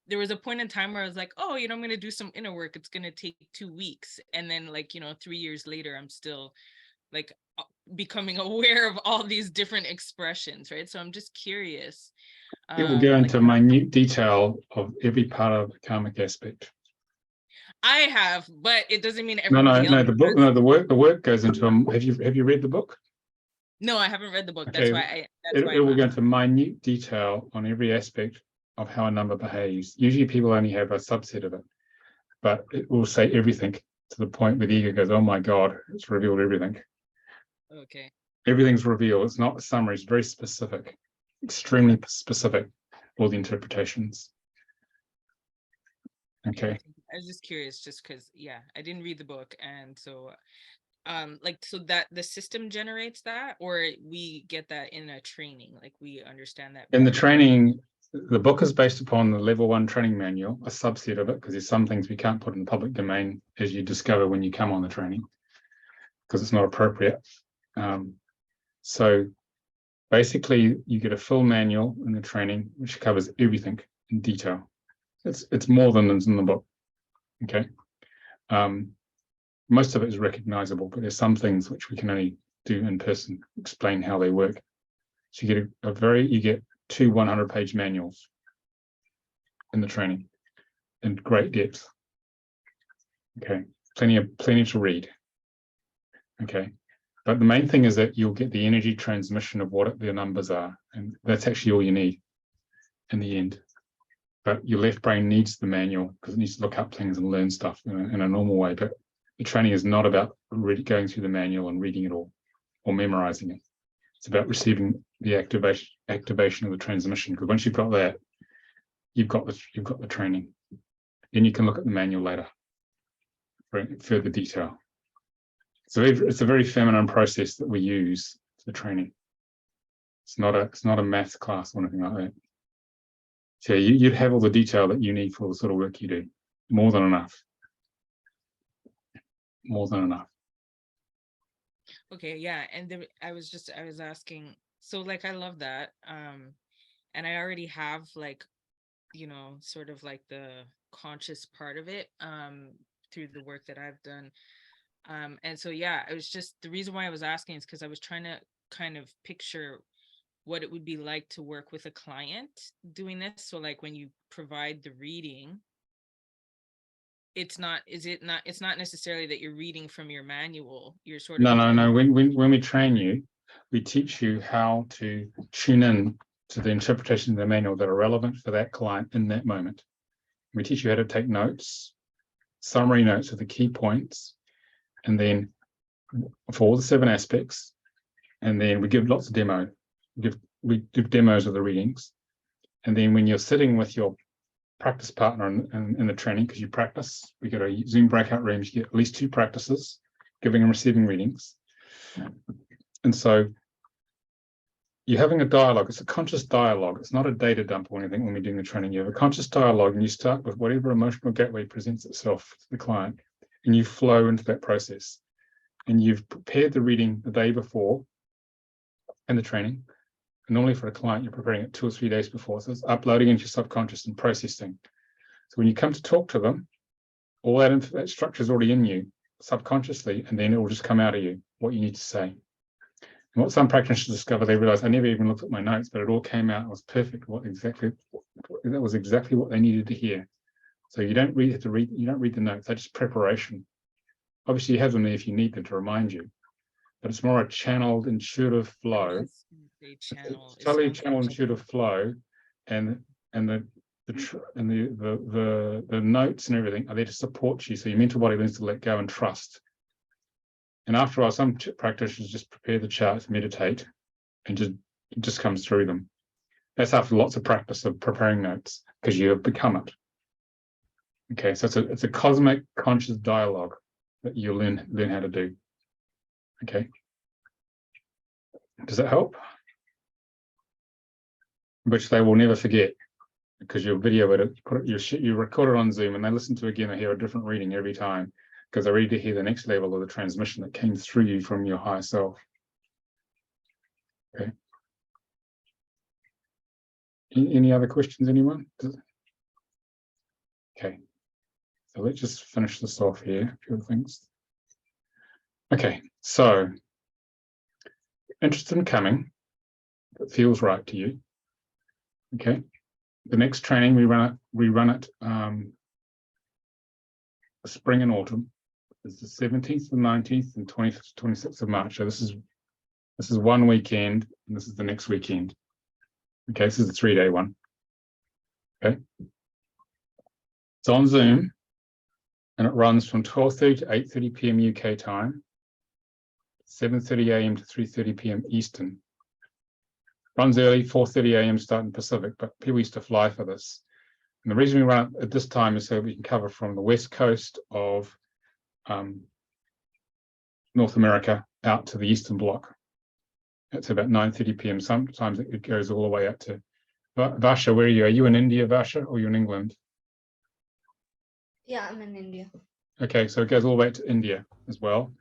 there was a point in time where I was like, oh, I'm going to do some inner work. It's going to take 2 weeks. And then like, 3 years later, I'm still like becoming aware of all these different expressions, right? So I'm just curious. It will go like, into minute detail of every part of the karmic aspect. I have, but it doesn't mean No, everybody else. the book, no, the work goes into have you read the book? No, I haven't read the book. Okay. That's why It will go into minute detail on every aspect of how a number behaves. Usually people only have a subset of it, but it will say everything to the point where the ego goes, oh my God, it's revealed everything. Okay. Everything's revealed. It's not a summary, it's very specific, extremely specific, all the interpretations. Okay. I was just curious, just because, yeah, I didn't read the book. And so, like, so that the system generates that, or we get that in a training, like we understand that. In the training, the book is based upon the level 1 training manual, a subset of it, because there's some things we can't put in the public domain, as you discover when you come on the training, because it's not appropriate. So basically, you get a full manual in the training, which covers everything in detail. It's more than is in the book. Okay. Most of it is recognizable, but there's some things which we can only do in person, explain how they work. So you get you get 2 100-page manuals in the training in great depth. Okay, plenty to read. Okay, but the main thing is that you'll get the energy transmission of what the numbers are, and that's actually all you need in the end. But your left brain needs the manual because it needs to look up things and learn stuff in a normal way. But the training is not about going through the manual and reading it all or memorizing it. It's about receiving the activation of the transmission. Because once you've got that, you've got the training. Then you can look at the manual later for further detail. So it's a very feminine process that we use for the training. It's not a maths class or anything like that. So you'd have all the detail that you need for the sort of work you do. More than enough. More than enough. Okay, yeah. And then I was asking, so like I love that. And I already have like, sort of like the conscious part of it through the work that I've done. And so yeah, it was just the reason why I was asking is because I was trying to kind of picture what it would be like to work with a client doing this. So like when you provide the reading, it's not necessarily that you're reading from your manual. You're sort of no. When we train you, we teach you how to tune in to the interpretation of the manual that are relevant for that client in that moment. We teach you how to take notes, summary notes of the key points, and then for all the 7 aspects, and then we give lots of demo. We give demos of the readings, and then when you're sitting with your practice partner in the training, because you practice, we go to Zoom breakout rooms, you get at least 2 practices, giving and receiving readings. And so you're having a dialogue. It's a conscious dialogue. It's not a data dump or anything when we're doing the training. You have a conscious dialogue, and you start with whatever emotional gateway presents itself to the client, and you flow into that process. And you've prepared the reading the day before in the training. And normally for a client, you're preparing it 2 or 3 days before. So it's uploading into your subconscious and processing. So when you come to talk to them, all that structure is already in you subconsciously, and then it will just come out of you, what you need to say. And what some practitioners discover, they realize, I never even looked at my notes, but it all came out. It was perfect. That was exactly what they needed to hear. So you don't read the notes. They're just preparation. Obviously, you have them there if you need them to remind you, but it's more a channeled, intuitive flow. Totally channeled, intuitive flow, and the notes and everything are there to support you. So your mental body learns to let go and trust. And after a while, some practitioners just prepare the charts, meditate, and it just comes through them. That's after lots of practice of preparing notes, because you have become it. Okay, so it's a cosmic conscious dialogue that you learn how to do. Okay. Does that help? which they will never forget because your video, you record it on Zoom and they listen to it again and hear a different reading every time because they're ready to hear the next level of the transmission that came through you from your higher self. Okay. Any other questions, anyone? Okay. So let's just finish this off here, a few things. Okay, so interested in coming, that feels right to you. Okay. The next training we run it spring and autumn. It's the 17th, the 19th, and 25th, 26th of March. So this is one weekend, and this is the next weekend. Okay, this is a 3-day one. Okay. It's on Zoom, and it runs from 12:30 to 8:30 p.m. UK time, 7:30 a.m. to 3:30 p.m. Eastern. Runs early, 4:30 a.m. starting Pacific, but people used to fly for this. And the reason we run it at this time is so we can cover from the west coast of North America out to the Eastern Bloc. It's about 9:30 p.m. Sometimes it goes all the way up to Vasha. Where are you? Are you in India, Vasha, or you're in England? Yeah, I'm in India. Okay, so it goes all the way to India as well.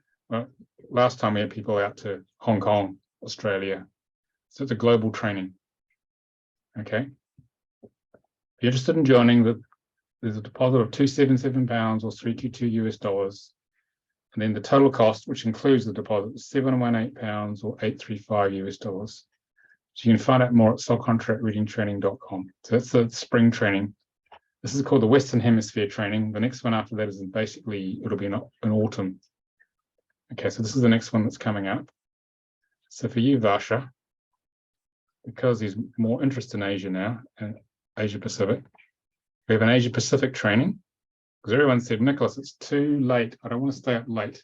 Last time we had people out to Hong Kong, Australia. So it's a global training. Okay. If you're interested in joining, there's a deposit of £277 or $322 and then the total cost, which includes the deposit, is £718 or $835 So you can find out more at soulcontractreadingtraining.com. So that's the spring training. This is called the Western Hemisphere training. The next one after that is basically, it'll be in autumn. Okay, so this is the next one that's coming up. So for you, Varsha, because there's more interest in Asia now, and Asia Pacific, we have an Asia Pacific training, because everyone said, Nicolas, it's too late. I don't want to stay up late.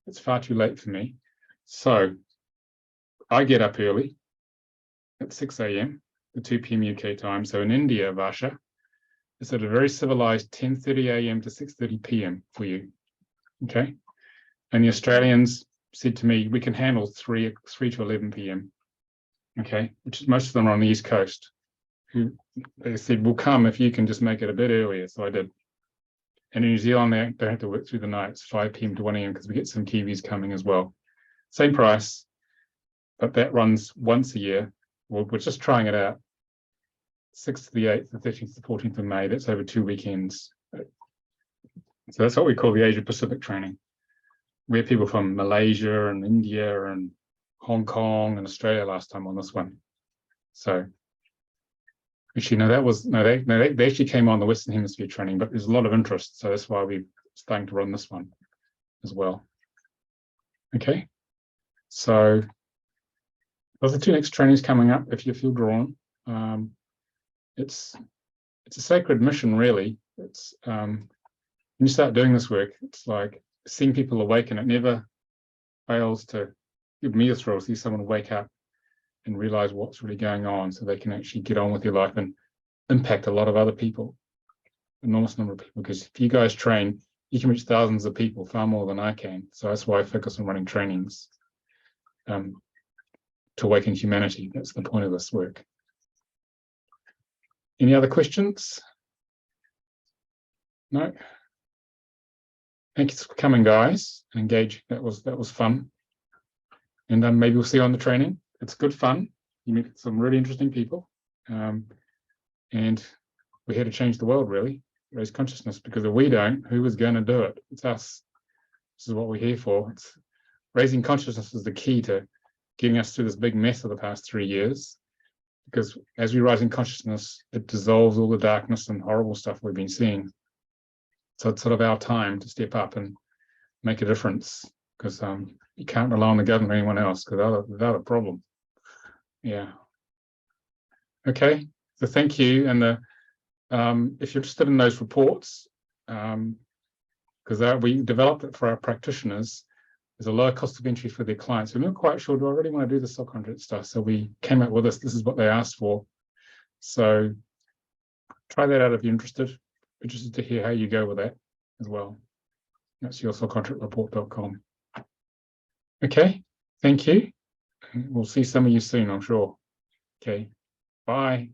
It's far too late for me. So I get up early at 6 a.m., the 2 p.m. UK time. So in India, Varsha, it's at a very civilized 10:30 a.m. to 6:30 p.m. for you. Okay. And the Australians said to me, we can handle 3 to 11 p.m. Okay, which is most of them are on the East Coast. They said, we'll come if you can just make it a bit earlier. So I did. And in New Zealand, they have to work through the night. It's 5 p.m. to 1 a.m. because we get some Kiwis coming as well. Same price, but that runs once a year. We're just trying it out. 6th to the 8th, the 13th to the 14th of May. That's over 2 weekends. So that's what we call the Asia Pacific training. We had people from Malaysia and India and Hong Kong and Australia last time on this one. So actually, no, that was they actually came on the Western Hemisphere training, but there's a lot of interest, so that's why we're starting to run this one as well. Okay, so those are the 2 next trainings coming up. If you feel drawn, it's a sacred mission, really. It's when you start doing this work, it's like seeing people awaken. It never fails to give me a thrill to see someone wake up and realize what's really going on so they can actually get on with their life and impact a lot of other people, enormous number of people. Because if you guys train, you can reach thousands of people, far more than I can. So that's why I focus on running trainings to awaken humanity. That's the point of this work. Any other questions? No? Thank you for coming, guys, and engaging. That was fun. And maybe we'll see you on the training. It's good fun. You meet some really interesting people. And we're here to change the world, really, raise consciousness, because if we don't, who is going to do it? It's us. This is what we're here for. It's raising consciousness is the key to getting us through this big mess of the past 3 years. Because as we rise in consciousness, it dissolves all the darkness and horrible stuff we've been seeing. So it's sort of our time to step up and make a difference, because you can't rely on the government or anyone else, because they're the problem. Yeah. Okay. So thank you. And if you're interested in those reports, because we developed it for our practitioners, there's a lower cost of entry for their clients. We're not quite sure, do I really want to do the soul contract stuff? So we came up with this. This is what they asked for. So try that out if you're interested. Interested to hear how you go with that as well. That's yoursoulcontractreport.com. Okay, thank you. We'll see some of you soon, I'm sure. Okay. Bye.